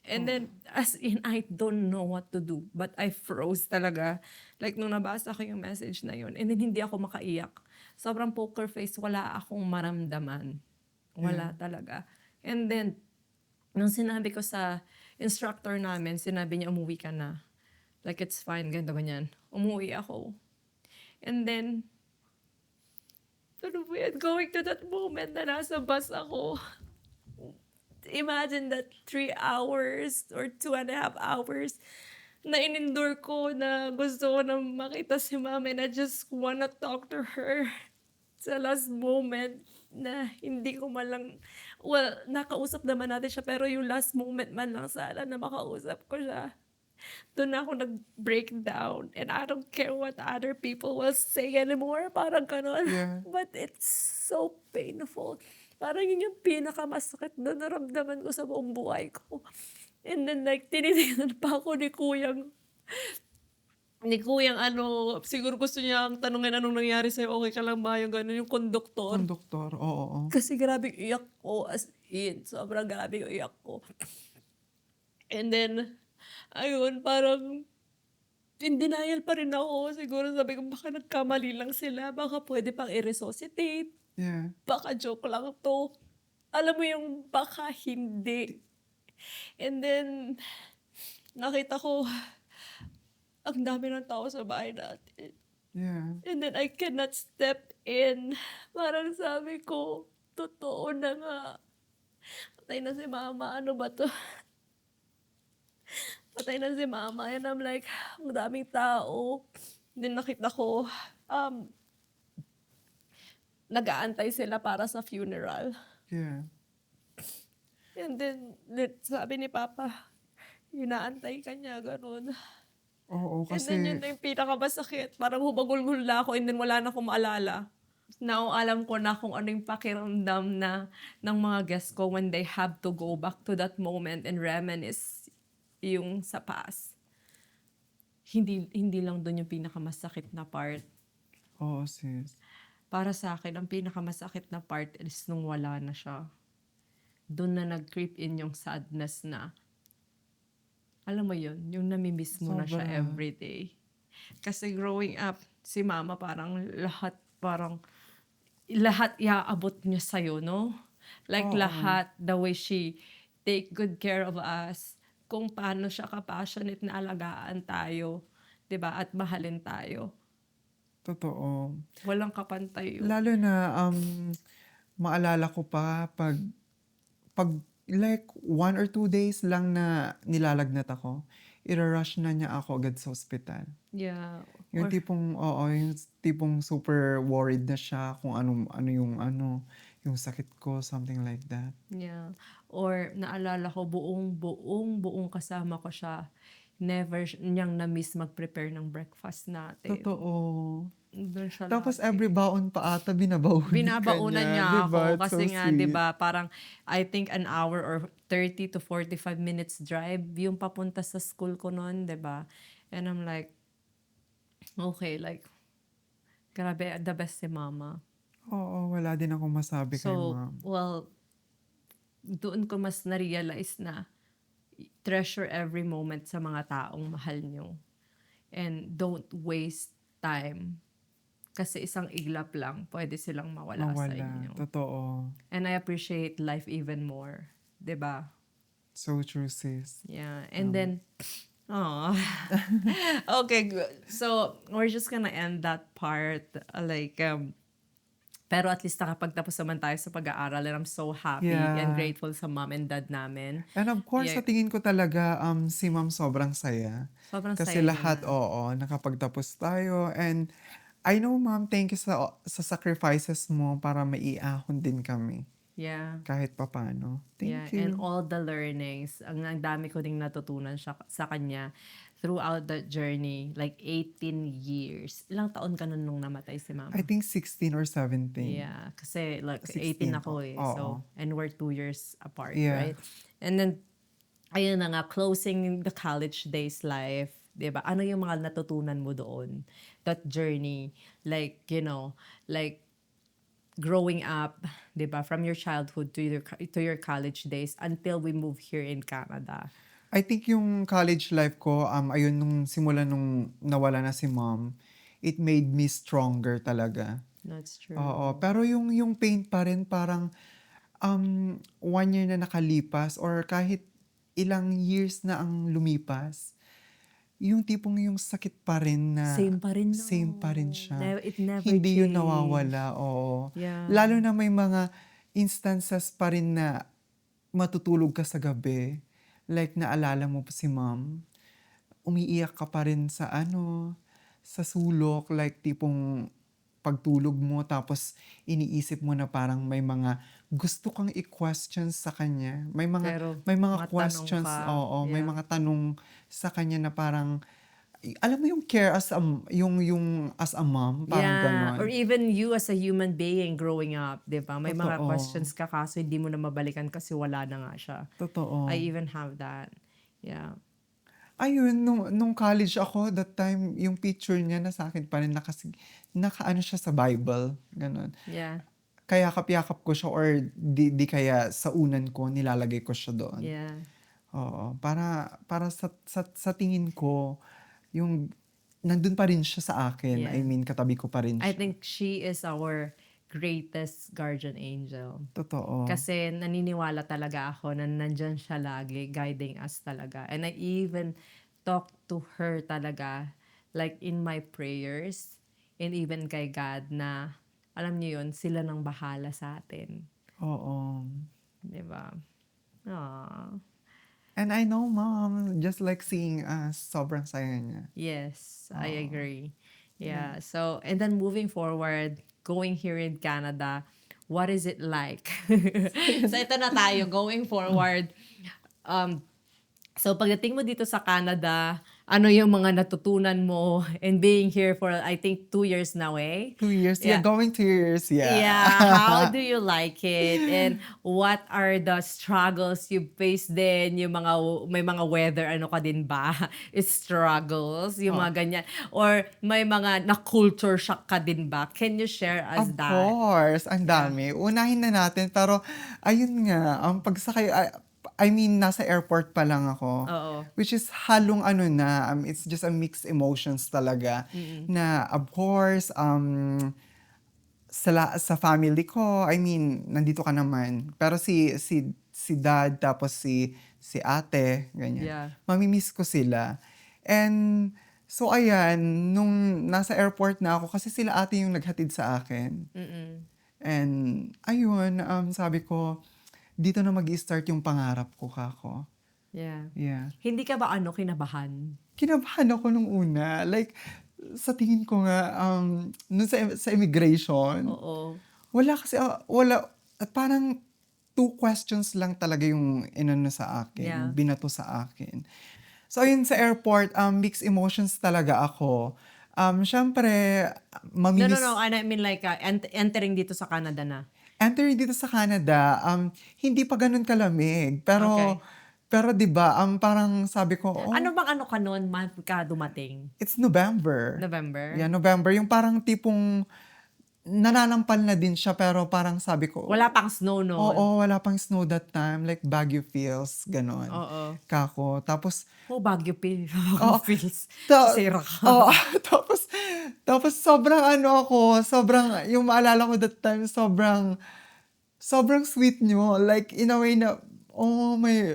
And then, as in, I don't know what to do. But I froze talaga. Like, nung nabasa ko yung message na yun, and then hindi ako makaiyak. Sobrang poker face, wala akong maramdaman. Wala Yeah. talaga. And then, nung sinabi ko sa instructor namin, sinabi niya, umuwi ka na. Like, it's fine, ganito, ganyan. Umuwi ako. And then, ano ba yan? Going to that moment na nasa bus ako. Imagine that 3 hours or 2.5 hours na in-endure ko na gusto ko na makita si mom and I just wanna talk to her sa last moment na hindi ko man lang, well, nakausap naman natin siya pero yung last moment man lang sana na makausap ko siya. Doon ako nag-breakdown and I don't care what other people will say anymore. Parang ganon. Yeah. But it's so painful. Parang yun yung pinakamasakit na naramdaman ko sa buong buhay ko. And then like, tinitingnan pa ako ni kuyang ano, siguro gusto niya tanungin anong nangyari sa'yo, okay ka lang ba? Yung gano'n, yung konduktor. Konduktor, oo. Kasi grabe iyak ko, as in, sobrang grabe yung iyak ko. And then, ayun, parang in denial pa rin ako. Siguro sabi ko, baka nagkamali lang sila. Baka pwede pang i-resuscitate. Yeah. Baka joke lang to. Alam mo yung baka hindi. And then, nakita ko, ang dami ng tao sa bahay natin. Yeah. And then, I cannot step in. Parang sabi ko, totoo na nga. Patay na si mama. Ano ba to? Patay na si mama. And I'm like, ang daming tao. Then nakita ko, nag-aantay sila para sa funeral. Yeah. And then, sabi ni Papa, inaantay ka niya, ganun. Oo, And then yun kasi na yung pinakamasakit. Parang hubagulgul na ako and then wala na akong maalala. Now, alam ko na kung ano yung pakiramdam na ng mga guests ko when they have to go back to that moment and reminisce yung sa past. Hindi lang doon yung pinakamasakit na part. oo, sis. Para sa akin, ang pinakamasakit na part is nung wala na siya. Doon na nag-creep in yung sadness na, alam mo yun, yung namimiss mo na siya Sobra. everyday. Kasi growing up, si mama parang lahat iaabot niya sa'yo, no? Like Oo. lahat, the way she take good care of us, kung paano siya ka-passionate na alagaan tayo, 'di ba? At mahalin tayo. Totoo. Walang kapantay yun. Lalo na, maalala ko pa pag like 1 or 2 days lang na nilalagnat ako, ira-rush na niya ako agad sa ospital. Yeah. Yung Or- tipong super worried na siya kung yung sakit ko, something like that. Yeah. Or naalala ko, buong kasama ko siya. Never niyang na-miss mag-prepare ng breakfast natin. Totoo. Doon siya Tapos lagi. every baon pa ata binabaunan Binabaunan niya ako Diba? It's kasi so nga, 'di sweet. ba, parang I think an hour or 30 to 45 minutes drive yung papunta sa school ko noon, 'di ba? And I'm like, okay, like grabe, the best si mama. Oo, wala din akong masabi kay So, ma'am. well, doon ko mas na-realize na treasure every moment sa mga taong mahal nyo. And don't waste time. Kasi isang iglap lang, pwede silang mawala sa inyo. Totoo. And I appreciate life even more. 'Di ba? So true, sis. Yeah. And then, oh. Okay, good. So, we're just gonna end that part. Pero at least nakapagtapos naman tayo sa pag-aaral and I'm so happy Yeah. and grateful sa mom and dad namin. And of course, Yeah. sa tingin ko talaga, si ma'am sobrang saya. Sobrang Kasi saya lahat, naman. oo, nakapagtapos tayo. And I know, ma'am, thank you sa sacrifices mo para maiahon din kami. Yeah. Kahit papano. Yeah, Thank you. and all the learnings. Ang dami ko ding natutunan sa kanya throughout that journey. Like 18 years. Ilang taon ka nun nung namatay si mama? I think 16 or 17. Yeah, kasi like 16 18 ako eh. oo. So, and we're 2 years apart, Yeah. right? And then, ayun na nga, closing the college days life. 'Di ba? Ano yung mga natutunan mo doon? That journey. Like, like growing up, 'di ba? From your childhood to your college days until we move here in Canada. I think yung college life ko, ayun, simula nung nawala na si mom, it made me stronger talaga. That's true. Oo, pero yung pain pa rin parang 1 year na nakalipas or kahit ilang years na ang lumipas, yung tipong yung sakit pa rin na Same pa rin, no? same pa rin siya. It never Hindi yun changed. nawawala, oo. Yeah. Lalo na may mga instances pa rin na matutulog ka sa gabi. Like, naalala mo pa si mom, umiiyak ka pa rin sa sa sulok. Like, tipong pagtulog mo, tapos iniisip mo na parang may mga gusto kang i-question sa kanya. Pero May mga matanong questions, ka. oo, may Yeah. mga tanong sa kanya na parang, alam mo yung care as a, yung as a mom, parang Yeah, ganon. or even you as a human being growing up, di ba? May mga Totoo. questions ka kaso hindi mo na mabalikan kasi wala na nga siya. Totoo. I even have that. Yeah. Ayun, nung college ako, that time, yung picture niya na sa akin pa rin, nakaano siya sa Bible, ganon. Yeah. Kaya yakap ko siya, or di kaya sa unan ko, nilalagay ko siya doon. Yeah. Oo, para sa tingin ko, yung nandun pa rin siya sa akin. Yeah. I mean, katabi ko pa rin I siya. think she is our greatest guardian angel. Totoo. Kasi naniniwala talaga ako na nandyan siya lagi, guiding us talaga. And I even talk to her talaga, like in my prayers, and even kay God na, alam niyo yun, sila nang bahala sa atin. Oo. Diba? Aww. And I know, Mom, just like seeing us, sobrang saya niya. Yes, I agree. Yeah. So, and then moving forward, going here in Canada, what is it like? So, ito na tayo, going forward. So, pagdating mo dito sa Canada, ano yung mga natutunan mo in being here for, I think, 2 years now, eh? 2 years? Yeah, going 2 years, yeah. Yeah. How do you like it? And what are the struggles you face din? Yung mga, may mga weather, ano ka din ba? Struggles, yung mga ganyan. Or may mga na-culture shock ka din ba? Can you share us Of that? course, ang dami. Unahin na natin, pero ayun nga, ang pagsakay, I mean, nasa airport pa lang ako. Oo. Which is halong it's just a mixed emotions talaga. Na, of course, sa family ko, I mean, nandito ka naman. Pero si dad, tapos si ate, ganyan. Yeah. Mamimiss ko sila. And, so ayan, nung nasa airport na ako, kasi sila ate yung naghatid sa akin. And, ayun, sabi ko, dito na mag-i-start yung pangarap ko, kako. Yeah. Yeah. Hindi ka ba kinabahan? Kinabahan ako nung una. Like, sa tingin ko nga, nun sa immigration, Oo. wala kasi, wala, at parang 2 questions lang talaga yung inano sa akin, Yeah. binato sa akin. So, yun sa airport, mixed emotions talaga ako. Syempre, mamimiss... No. I mean like, entering dito sa Canada na. Entering dito sa Canada, hindi pa ganun kalamig. Pero, Okay. pero 'di ba, parang sabi ko, Ano bang ano ka noon, month ka dumating? it's November. November? Yeah, November. Yung parang tipong nananampal na din siya, pero parang sabi ko, Wala pang snow noon. oo, wala pang snow that time. Like Baguio feels, ganon. Oo. Kako. Tapos, Baguio feels. Ta- Sira ka. Oo. tapos sobrang sobrang, yung maalala ko that time, sobrang sweet nyo. Like, in a way na,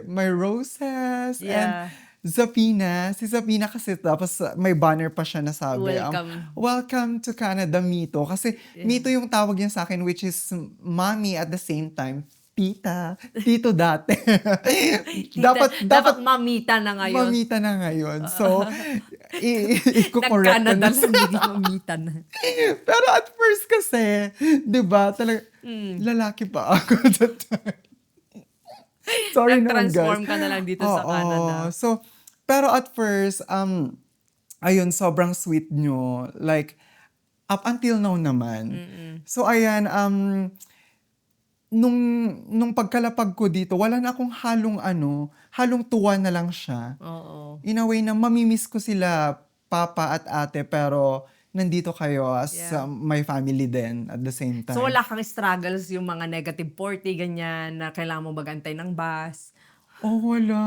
may roses. Yeah. And Zapina. Si Zapina kasi, tapos may banner pa siya na sabi, Welcome. Welcome to Canada, Mito. Kasi Mito yung tawag niya sa akin, which is mommy at the same time. Tito dati. Dapat mamita na ngayon. Mamita na ngayon. So, i-correct ko Nag-Canada na. lang, hindi mamita na. Pero at first kasi, di ba, talaga, lalaki pa ako that time. Sorry naman, guys. Nag-transform ka na lang dito sa Canada. So, pero at first, ayun, sobrang sweet nyo. Like, up until now naman. So, ayan, nung pagkalapag ko dito, wala na akong halong tuwa na lang siya. Oo. In a way na mamimiss ko sila, papa at ate, pero nandito kayo as my family din at the same time. So wala kang struggles, yung mga negative 40, ganyan, na kailangan mo magantay ng bus. Oh, wala.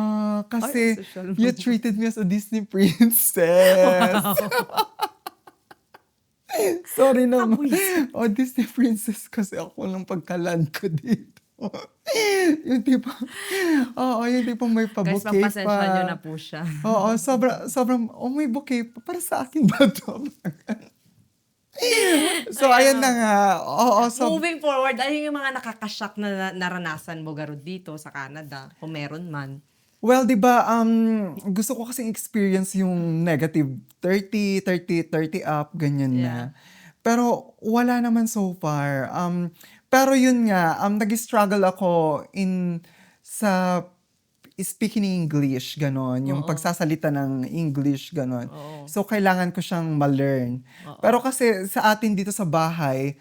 Kasi Ay, social you treated me as a Disney princess. Sorry naman. Disney princess kasi ako nung pagkaland ko dito. Yung tipo, oo, yung tipong may Guys, pa-bouquet pagpasensya nyo na pa. po siya. Oo, sobrang, oh, may bouquet pa. Para sa akin ba to? So, ayan na Ayan. nga. Oo, Moving forward, ano yung mga nakakashock na naranasan mo garo dito sa Canada? Kung meron man. well, di ba, gusto ko kasing experience yung negative 30 up, ganyan na. Yeah. Pero wala naman so far. Pero yun nga, nag-struggle ako sa speaking English, ganon. Yung Oo. pagsasalita ng English, ganon. Oo. So, kailangan ko siyang ma-learn. Oo. Pero kasi sa atin dito sa bahay,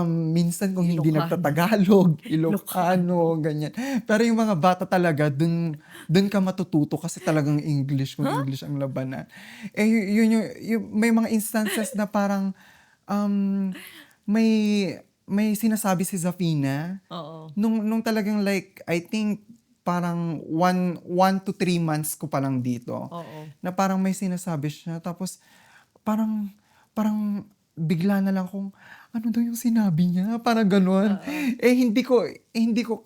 minsan kung hindi Ilocano. nagtatagalog, Ilocano, ganyan. Pero yung mga bata talaga, dun ka matututo kasi talagang English, kung English ang labanan. Eh, may mga instances na parang, may, may sinasabi si Zafina, Oo. nung talagang like, I think, parang 1 to 3 months ko pa lang dito. Oo. Na parang may sinasabi siya. Tapos, parang bigla na lang kung, ano daw yung sinabi niya? Parang ganun. Hindi ko,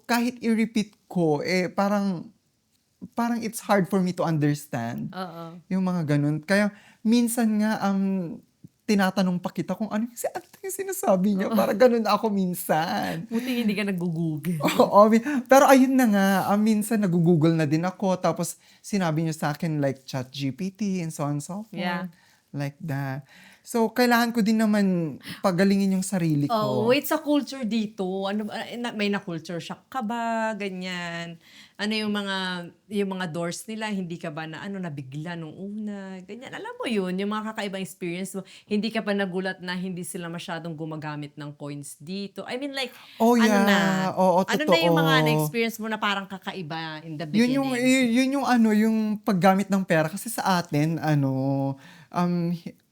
kahit i-repeat ko, parang it's hard for me to understand. Oo. Yung mga ganun. Kaya, minsan nga, tinatanong pa kita kung ano yung sinasabi niya. Parang ganun ako minsan. Buti hindi ka nag-google. Oo, pero ayun na nga, minsan nag-google na din ako, tapos sinabi niyo sa akin like ChatGPT and so on and so forth. Yeah. Like that. So, kailangan ko din naman pagalingin yung sarili Oh, ko. wait, sa culture dito, ano may na-culture shock ka ba? Ganyan. Ano yung mga doors nila, hindi ka ba nabigla nung una? Ganyan. Alam mo yun, yung mga kakaibang experience mo, hindi ka pa nagulat na hindi sila masyadong gumagamit ng coins dito. I mean like, Oh ano yeah, na? oo, Ano na yung mga totoo. na-experience mo na parang kakaiba in the Yun beginning? yung paggamit ng pera. Kasi sa atin,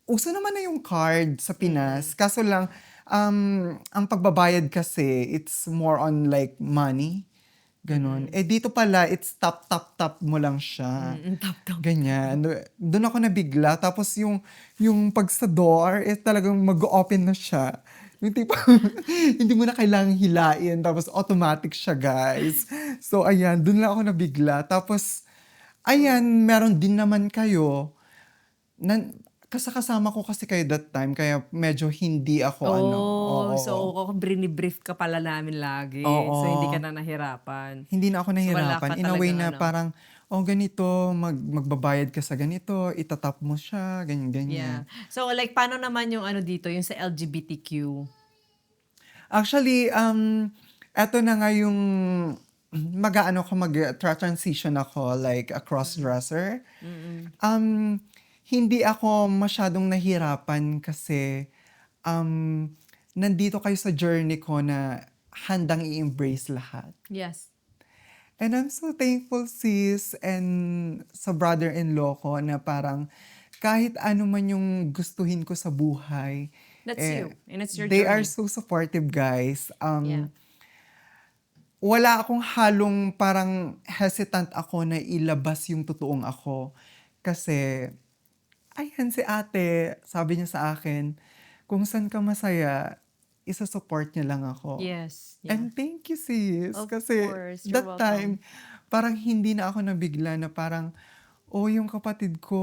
uso naman na yung card sa Pinas. Kaso lang, ang pagbabayad kasi, it's more on like money. Ganon. Eh dito pala, it's tap mo lang siya. Tap. Ganyan. Doon ako nabigla. Tapos yung pag sa door, talagang mag-open na siya. Yung tipo, hindi mo na kailangang hilain. Tapos automatic siya, guys. So, ayan. Doon lang ako nabigla. Tapos, ayan, meron din naman kayo. Kasama ko kasi kayo that time. Kaya medyo hindi ako Oh, Oo. so brini-brief ka pala namin lagi. So hindi ka Oo. na nahirapan. Hindi na ako So wala nahirapan. ka In a way talagang na parang, ganito, magbabayad ka sa ganito, itatap mo siya, Yeah. ganyan. So like paano naman yung dito, yung sa LGBTQ? Actually, eto na nga yung mag-transition ako, like a cross-dresser. Hindi ako masyadong nahirapan kasi nandito kayo sa journey ko na handang i-embrace lahat. Yes. And I'm so thankful, sis, and sa brother-in-law ko na parang kahit ano man yung gustuhin ko sa buhay, That's you. And it's your they are journey. so supportive, guys. Yeah. Wala akong halong parang hesitant ako na ilabas yung totoong ako. Kasi, ayan si ate, sabi niya sa akin, kung saan ka masaya, isa-support niya lang ako. Yes. Yeah. And thank you, sis. Of Kasi course. You're that welcome. time, parang hindi na ako nabigla na parang, yung kapatid ko,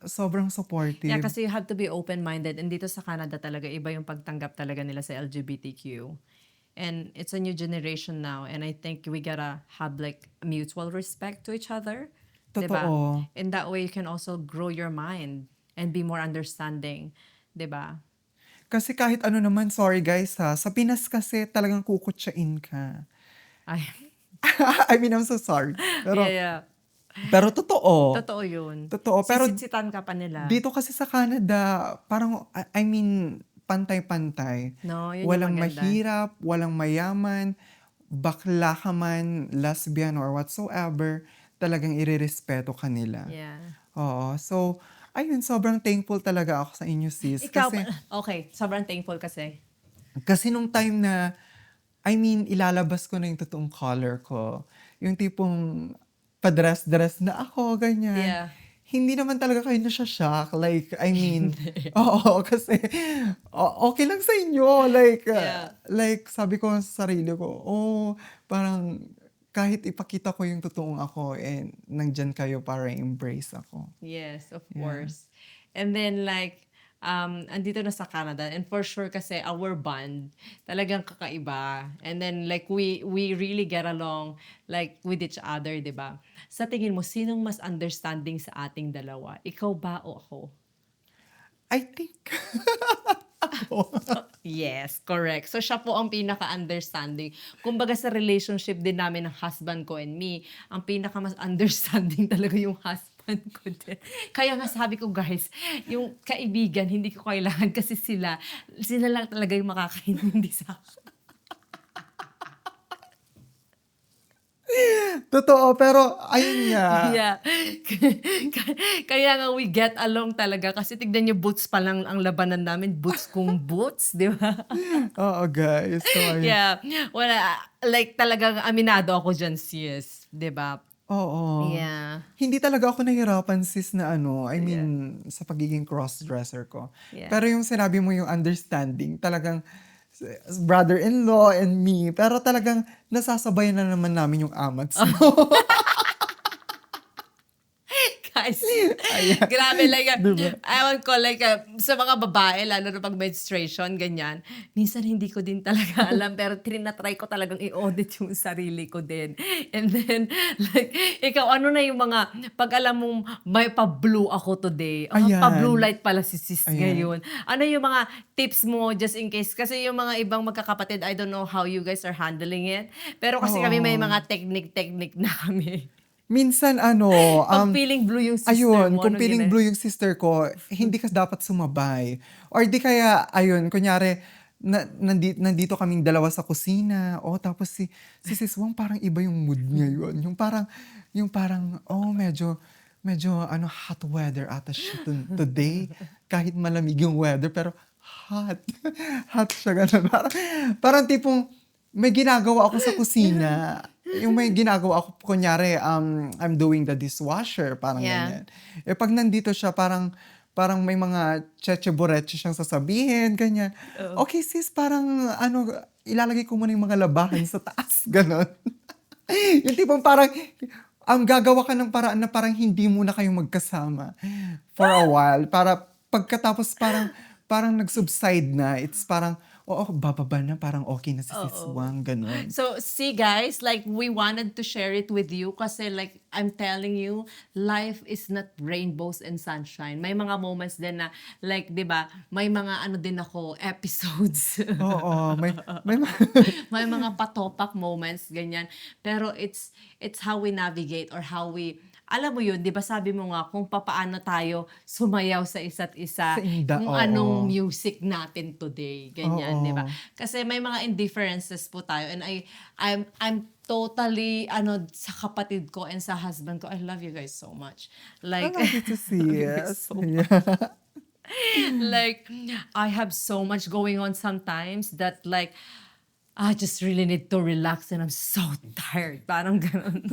sobrang supportive. Yeah, kasi you have to be open-minded. And dito sa Canada talaga, iba yung pagtanggap talaga nila sa LGBTQ. And it's a new generation now. And I think we gotta have like mutual respect to each other. Diba? Totoo. And that way you can also grow your mind and be more understanding. Diba? Kasi kahit ano naman, sorry guys ha, sa Pinas kasi talagang kukutsain ka. Ay, I mean, I'm so sorry. Pero, yeah. pero totoo. Totoo yun. Totoo. Pero Sisitsitan ka pa nila. dito kasi sa Canada, parang, I mean, pantay-pantay. No, yun yung Walang maganda. mahirap, walang mayaman, bakla ka man, lesbian or whatsoever, talagang irerespeto ka nila. Yeah. Oo. So, ayun, sobrang thankful talaga ako sa inyo, sis. Ikaw, Kasi, okay, sobrang thankful kasi. kasi nung time na, I mean, ilalabas ko na yung totoong color ko. Yung tipong padress-dress na ako, ganyan. Yeah. hindi naman talaga kayo nasya-shock. Like, I mean, oo, kasi okay lang sa inyo. Like, Yeah. like sabi ko sa sarili ko, oh, parang kahit ipakita ko yung totoong ako, and nandyan kayo para embrace ako. Yes, of Yeah. course. And then like, andito na sa Canada, and for sure kasi our bond talagang kakaiba. And then like we really get along like with each other, 'di ba? Sa tingin mo, sinong mas understanding sa ating dalawa? Ikaw ba o ako? I think, ako. Yes, correct. So siya po ang pinaka-understanding. Kumbaga sa relationship din namin ng husband ko and me, ang pinaka mas understanding talaga yung husband ko din. Kaya nga sabi ko guys, yung kaibigan, hindi ko kailangan kasi sila lang talaga yung makakaintindi sa akin. Totoo, pero ayun nga. Yeah. Kaya nga we get along talaga kasi tignan niyo, boots pa lang ang labanan namin, boots kung boots, di ba? Oo, guys. So, ayun. Yeah. Wala, like talagang aminado ako dyan, sis. Di ba? Oo. Yeah. Hindi talaga ako nahirapan, sis, na I mean, sa pagiging cross-dresser ko. Yeah. Pero yung sinabi mo yung understanding, talagang brother-in-law and me, pero talagang nasasabayan na naman namin yung amats mo. Guys, grabe, like, ewan ko, like, sa mga babae, lalo na pag menstruation, ganyan, minsan hindi ko din talaga alam, pero trinatry ko talagang i-audit yung sarili ko din. And then, like, ikaw, ano na yung mga, pag alam mong may pa-blue ako today, Ayan. pa-blue light pala si sis Ayan. ngayon. Ano yung mga tips mo just in case? Kasi yung mga ibang magkakapatid, I don't know how you guys are handling it. Pero kasi kami may mga technique na kami. Minsan, Pag feeling blue yung sister ayun, mo, kung ano feeling gina- blue yung sister ko, hindi ka dapat sumabay. Or di kaya, ayun, kunyari, nandito kaming dalawa sa kusina, tapos si Sis Wong parang iba yung mood ngayon. Yung parang, medyo, hot weather ata siya today. Kahit malamig yung weather, pero hot. Hot siya, ganun. Parang tipong, may ginagawa ako sa kusina. Yung may ginagawa ako, kunyari, I'm doing the dishwasher, parang Yeah. ganyan. Pag nandito siya, parang may mga cheche-boreche siyang sasabihin, ganyan. Okay, sis, parang, ilalagay ko muna yung mga labahan sa taas, ganon. Yung tipong parang, gagawa ka ng paraan na parang hindi muna kayong magkasama for a while. Para pagkatapos parang nag-subside na, it's parang, bababa na, parang okay na si Sis Wang, ganun. So, see guys, like we wanted to share it with you kasi like I'm telling you, life is not rainbows and sunshine. May mga moments din na like, 'di ba? May mga din ako episodes. Oo, may May mga patopak moments ganyan. Pero it's how we navigate or how we, alam mo yun, 'di ba sabi mo nga kung papaano tayo sumayaw sa isa't isa, Sa inda, kung oo. anong music natin today, ganyan, Oo. 'di ba? Kasi may mga indifferences po tayo, and I'm totally sa kapatid ko and sa husband ko, I love you guys so much. I Like love you to see it. So Yeah. like I have so much going on sometimes that like I just really need to relax and I'm so tired. Parang ganun.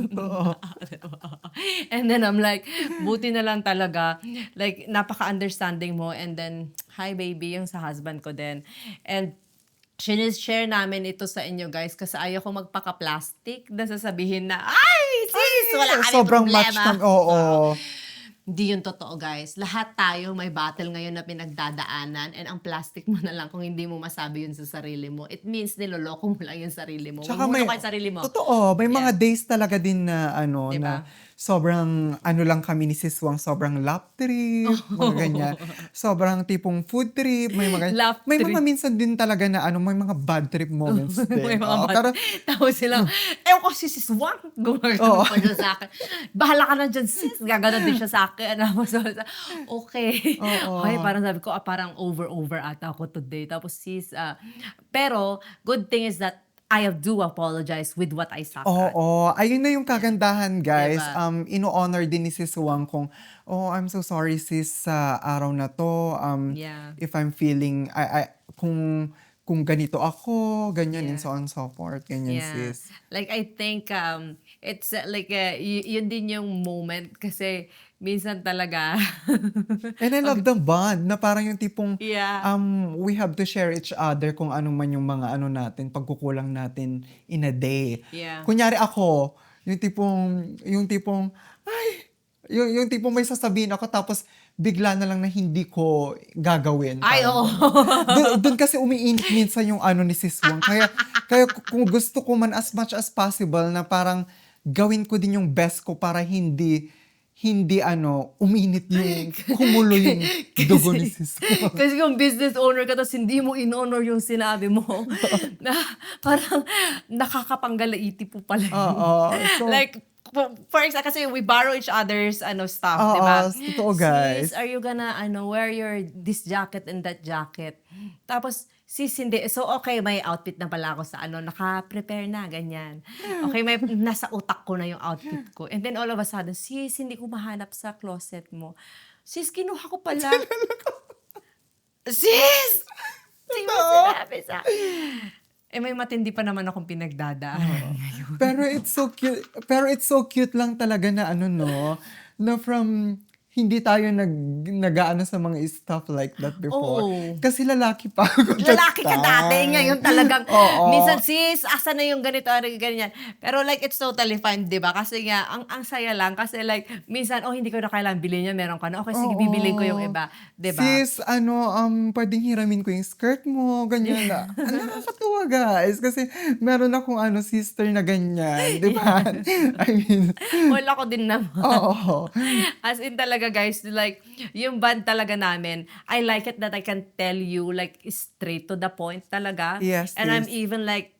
And then I'm like, buti na lang talaga. Like, napaka-understanding mo. And then, hi baby, yung sa husband ko din. And share namin ito sa inyo guys kasi ayoko magpaka-plastic na sasabihin na, ay, sis, wala kami Sobrang problema. much kami, oo. Hindi yun totoo, guys. Lahat tayo may battle ngayon na pinagdadaanan, and ang plastic mo na lang kung hindi mo masabi yun sa sarili mo. It means niloloko mo lang yung sarili mo. Tsaka Huwag mo kahit sarili mo. Totoo, may mga days talaga din na Diba? na sobrang lang kami ni Sis Wang, sobrang lap trip, mga ganyan. Sobrang tipong food trip, Lap may trip. mga minsan din talaga na may mga bad trip moments din. May mga Oo, bad. pero Tapos silang, ko si sis Wang. Gumagano pa siya sa akin. Bahala ka na dyan, sis. Gagano din siya sa akin. Tapos, okay. Oo. Okay, parang sabi ko, parang over ata ako today. Tapos sis, pero good thing is that I do apologize with what I suffered. oo, ayun na yung kagandahan, guys. Diba? Ino-honor din ni Sis Wang kung, I'm so sorry sis sa araw na to. Yeah. If I'm feeling, kung kung ganito ako, ganyan, and Yeah. so on and so forth. Ganyan, Yeah. sis. Like, I think, it's like, yun din yung moment kasi minsan talaga, And I love pag, the bond na parang yung tipong yeah, we have to share each other kung ano man yung mga ano natin, pagkukulang natin in a day. yeah. Kunyari ako, yung tipong, ay, yung tipong may sasabihin ako tapos bigla na lang na hindi ko gagawin. Ay, Parang oo. ganun. Doon kasi umiinit minsan yung ano ni Sis Wang. Kaya kung gusto ko man as much as possible na parang gawin ko din yung best ko para hindi uminit yung kumulo yung dugo ni Sis Wang. Kasi kung business owner ka tapos hindi mo in-honor yung sinabi mo, na parang nakakapanggalaiti po pala yun. Oo. So, Like, for example, kasi we borrow each other's stuff, oo, di ba? totoo, guys. Sis, are you gonna wear this jacket and that jacket? Tapos, sis, hindi. So, okay, may outfit na pala ako sa naka-prepare na, ganyan. Okay, may nasa utak ko na yung outfit ko. And then all of a sudden, sis, hindi ko mahanap sa closet mo. Sis, kinuha ko pala. Sis! Hindi mo sinabi sa... may matindi pa naman akong pinagdadaan. Pero it's so cute lang talaga na na from hindi tayo nag-aano sa mga stuff like that before. Oo. Kasi lalaki pa ako. that Lalaki ka dati, time. ngayon talagang, Oo. minsan sis, asa na yung ganito, ganyan. Pero like, it's totally fine, di ba? Kasi nga, ang saya lang, kasi like, minsan, hindi ko na kailangan bilhin niya, meron ka na, okay, sige, Oo. bibilin ko yung iba, di ba? Sis, pwedeng hiramin ko yung skirt mo, ganyan na. Nakakatuwa, guys. Kasi meron akong sister na ganyan, di ba? I mean, Wala ko din naman. oo. As in talaga, guys, like, yung band talaga namin, I like it that I can tell you, like, straight to the point talaga. Yes, And I'm sis. even like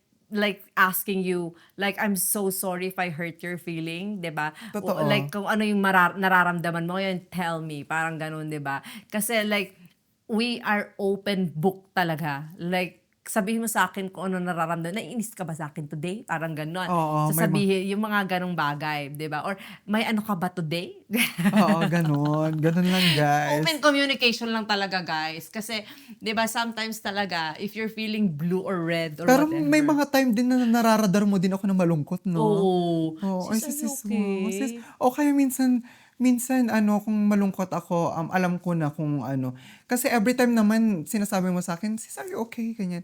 asking you, like, I'm so sorry if I hurt your feeling, di ba? Totoo. Like, kung ano yung nararamdaman mo, yun, tell me. Parang ganun, di ba? Kasi, like, we are open book talaga. Like, sabihin mo sa akin kung ano nararamdaman. Naiinis ka ba sa akin today? Parang ganon. Oo, Sasabihin, yung mga ganong bagay, di ba? Or, may ano ka ba today? Oo, ganun. Ganun lang, guys. Open communication lang talaga, guys. Kasi, di ba, sometimes talaga, if you're feeling blue or red or Pero whatever. may mga time din na nararadar mo din ako na malungkot, no? Oo. Oo, ay, Sis, are you sis mo. okay? Sis, o kaya minsan, kung malungkot ako, alam ko na kung ano. Kasi every time naman, sinasabi mo sa akin, sis, are you okay? Ganyan.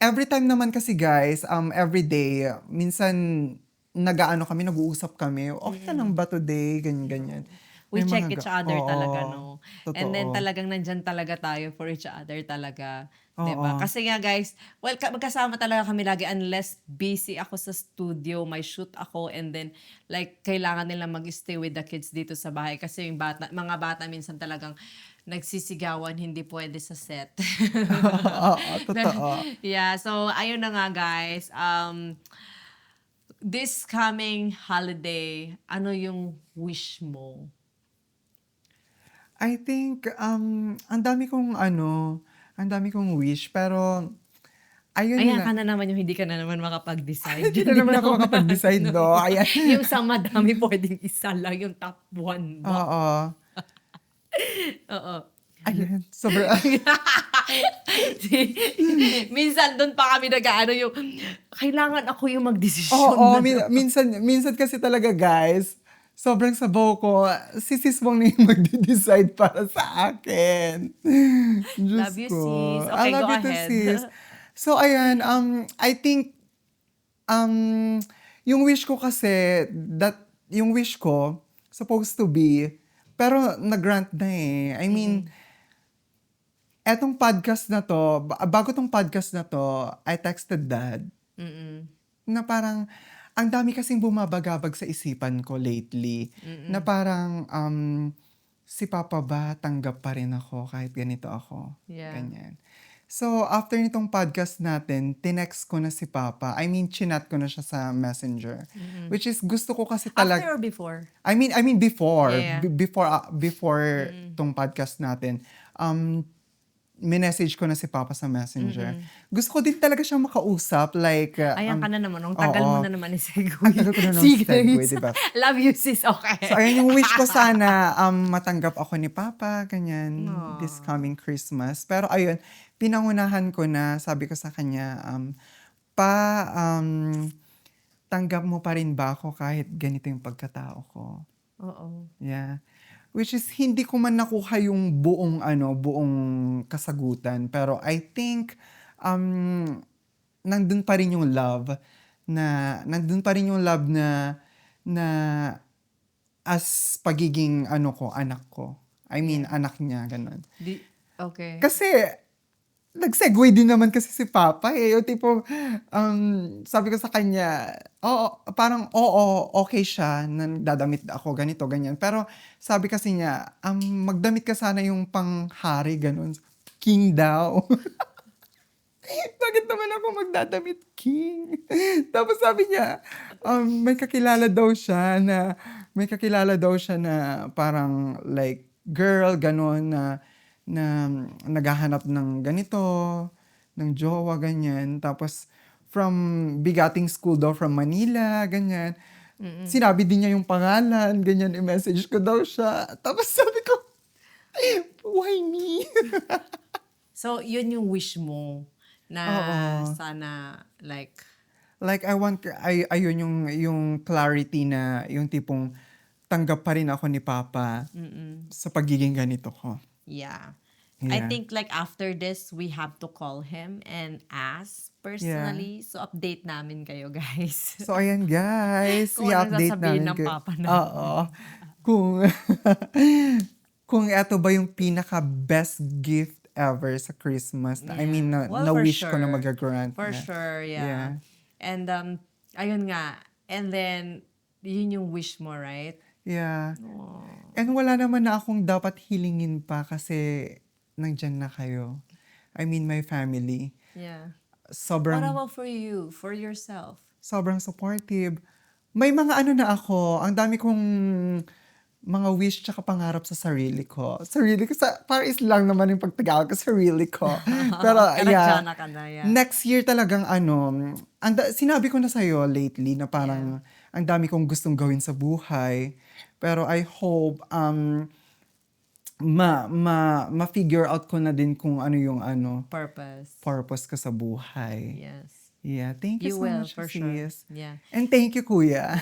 Every time naman kasi, guys, every day, minsan, nag-uusap kami, okay ka lang ba today? Ganyan, ganyan. We May check mga each other oo, talaga, no? And then totoo. talagang nandyan talaga tayo for each other talaga. Oo. Diba? Kasi nga, guys, well, magkasama talaga kami lagi unless busy ako sa studio, may shoot ako, and then, like, kailangan nila mag-stay with the kids dito sa bahay. Kasi yung mga bata minsan talagang nagsisigawan, hindi pwede sa set. Oo, totoo. Yeah, so, ayun na nga, guys. This coming holiday, ano yung wish mo? I think, ang dami kong wish, pero, ayun Ayan na. ka na naman yung hindi ka na naman makapag-decide. Hindi na naman ako makapag-decide, no? Ayan. Yung sa madami pwedeng isa lang, yung top 1 ba? Oo. Oo. Ayan. Sobrang, Minsan doon pa kami yung, kailangan ako yung magdesisyon. oo, na. minsan kasi talaga, guys, sobrang sabaw ko, si Sis Wong na yung magde-decide para sa akin. Diyos Love you, ko. sis. I Okay, love go you too, ahead. sis. So, ayan, I think, yung wish ko kasi, yung wish ko, supposed to be, pero nag-grant na eh. I mean, etong podcast na to, bago tong podcast na to, I texted Dad, na parang, ang dami kasing bumabagabag sa isipan ko lately, na parang, si Papa ba, tanggap pa rin ako kahit ganito ako. Yeah. Ganyan. So, after nitong podcast natin, tinext ko na si Papa. I mean, chinat ko na siya sa Messenger. Which is, gusto ko kasi talaga... After or before? I mean before. Yeah. Before tong podcast natin. minessage ko na si Papa sa Messenger. Gusto ko din talaga siyang makausap. Like, Ayan ka na naman. Ang tagal mo na naman ni Segue. Ang tagal ko na naman Sige, segue, Lisa. diba? Love you, sis. Okay. So, ayun yung wish ko sana, matanggap ako ni Papa, ganyan, this coming Christmas. Pero ayun, pinangunahan ko na, sabi ko sa kanya, tanggap mo pa rin ba ako kahit ganito yung pagkatao ko? Oo. Yeah. Which is, hindi ko man nakuha yung buong kasagutan. Pero I think, nandun pa rin yung love na as pagiging anak ko. I mean, anak niya, ganun. Okay. Kasi, nag-segue din naman kasi si Papa eh. Yung tipo, sabi ko sa kanya, okay siya na dadamit ako, ganito, ganyan. Pero sabi kasi niya, magdamit ka sana yung panghari, ganun. King daw. Bakit naman ako magdadamit king? Tapos sabi niya, may kakilala daw siya na parang like girl, ganun, na naghahanap ng ganito, ng jowa, ganyan. Tapos, from bigating school daw from Manila, ganyan. Sinabi din niya yung pangalan, ganyan, i-message ko daw siya. Tapos sabi ko, why me? So, yun yung wish mo na Oo. sana like, Like, ayun yung clarity na, yung tipong, tanggap pa rin ako ni Papa sa pagiging ganito ko. yeah. I Yeah. think like after this, we have to call him and ask personally. So, update namin kayo, guys. So, ayan guys, Kung ano i-update sasabihin namin ng kayo. Papa namin. Oo. Kung eto ba yung pinaka-best gift ever sa Christmas. I mean, Well, na for wish ko na sure. mag-grant. For na. sure, yeah. Yeah. And, ayun nga. And then, yun yung wish mo, right? Yeah. And wala naman na akong dapat hilingin pa kasi nandyan na kayo. I mean, my family. Yeah. What Sobrang about for you? For yourself? supportive. May mga na ako, ang dami kong mga wish tsaka pangarap sa sarili ko. Paris lang naman yung pagtagalog ko, sarili ko. Pero yeah, Kanadyana ka na, yeah. next year talagang sinabi ko na sa'yo lately na parang ang dami kong gustong gawin sa buhay. Pero I hope ma-figure out ko na din kung ano yung purpose ko sa buhay. Yes. Yeah, thank you You so will, much, for sure. sis. Yeah. And thank you, Kuya.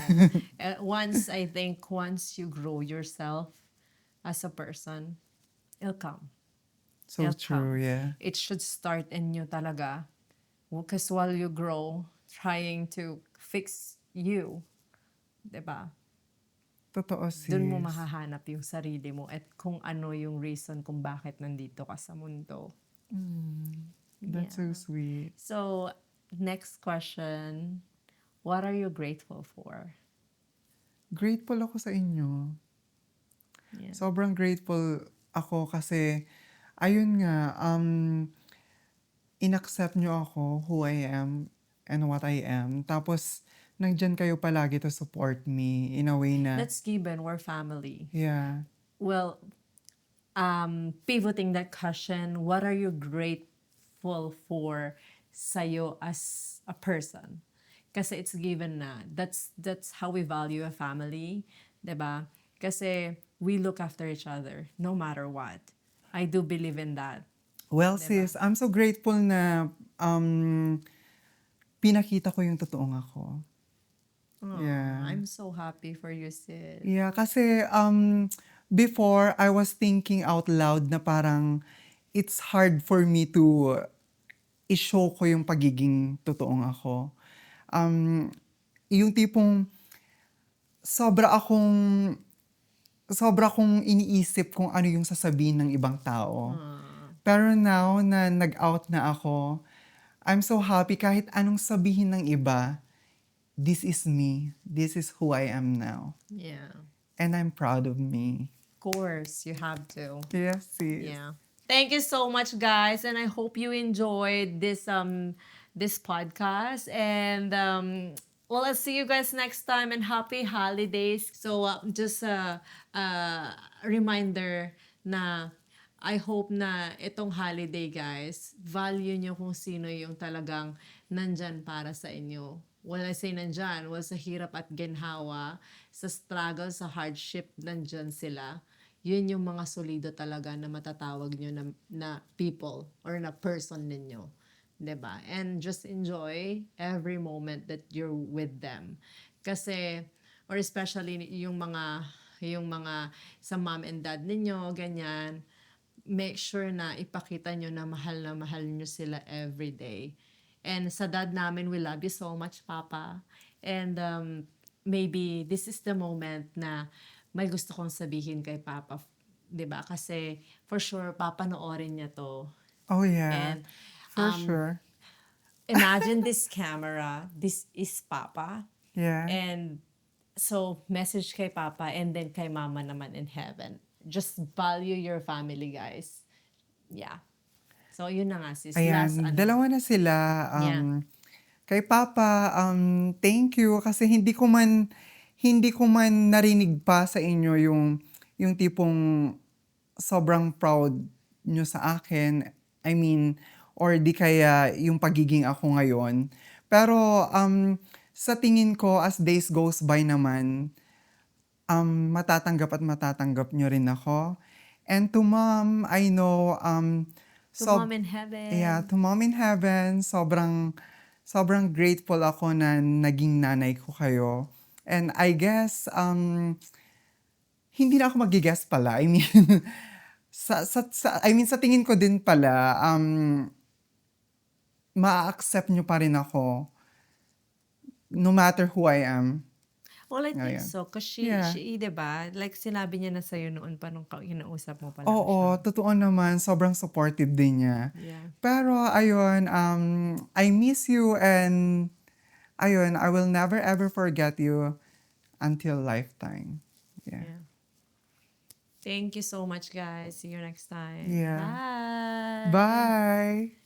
Once you grow yourself as a person, it'll come. So It'll true, come. yeah. It should start in you talaga. Because while you grow, trying to fix you, diba? Totoo, sis. Doon mo mahahanap yung sarili mo at kung ano yung reason kung bakit nandito ka sa mundo. That's so sweet. So, next question. What are you grateful for? Grateful ako sa inyo. Yeah. Sobrang grateful ako kasi, ayun nga, inaccept nyo ako, who I am, and what I am. Tapos, nandyan kayo palagi to support me in a way na, That's given. We're family. yeah. Well, pivoting that question, what are you grateful for sa'yo as a person? Kasi it's given na. That's how we value a family. Diba? Kasi we look after each other no matter what. I do believe in that. Well, sis, I'm so grateful na pinakita ko yung totoong ako. Yeah. I'm so happy for you, sis. Yeah, kasi before, I was thinking out loud na parang it's hard for me to i-show ko yung pagiging totoong ako. Yung tipong sobra akong iniisip kung ano yung sasabihin ng ibang tao. Pero now na nag-out na ako, I'm so happy kahit anong sabihin ng iba, this is me. This is who I am now. Yeah. And I'm proud of me. Of course, you have to. Yes, sis. Yeah. Thank you so much, guys, and I hope you enjoyed this podcast. And well, I'll see you guys next time, and happy holidays. So just a reminder na I hope na itong holiday, guys, value nyo kung sino yung talagang nandyan para sa inyo. When I say nandyan, sa hirap at ginhawa, sa struggle, sa hardship, nandyan sila. Yun yung mga solido talaga na matatawag nyo na people or na person ninyo. 'Di ba? And just enjoy every moment that you're with them. Kasi, or especially yung mga sa mom and dad ninyo, ganyan, make sure na ipakita nyo na mahal nyo sila every day. And sa dad namin, we love you so much, Papa. And maybe this is the moment na may gusto kong sabihin kay Papa. 'Di ba? Kasi for sure, papanoorin niya to. Oh yeah, And for sure. imagine this camera, this is Papa. Yeah. And so, message kay Papa and then kay Mama naman in heaven. Just value your family, guys. Yeah. So, yun na nga, sis. Last, Ayan, dalawa na sila. Yeah. Kay Papa, thank you kasi hindi ko man narinig pa sa inyo yung tipong sobrang proud nyo sa akin. I mean, or di kaya yung pagiging ako ngayon. Pero sa tingin ko, as days goes by naman, matatanggap nyo rin ako. And to Mom, I know, To Mom in heaven. yeah, to Mom in heaven, sobrang grateful ako na naging nanay ko kayo. And I guess, hindi na ako mag-guess pala. I mean, sa tingin ko din pala, ma-accept nyo pa rin ako no matter who I am. Well, I think Ayan. so. Because she, Yeah. diba? Like, sinabi niya na sa'yo noon pa nung kinausap mo pa lang Oo, siya. totoo naman, sobrang supportive din niya. Yeah. Pero ayun, I miss you and ayun, I will never ever forget you until lifetime. Yeah. Yeah. Thank you so much, guys. See you next time. Yeah. Bye. Bye.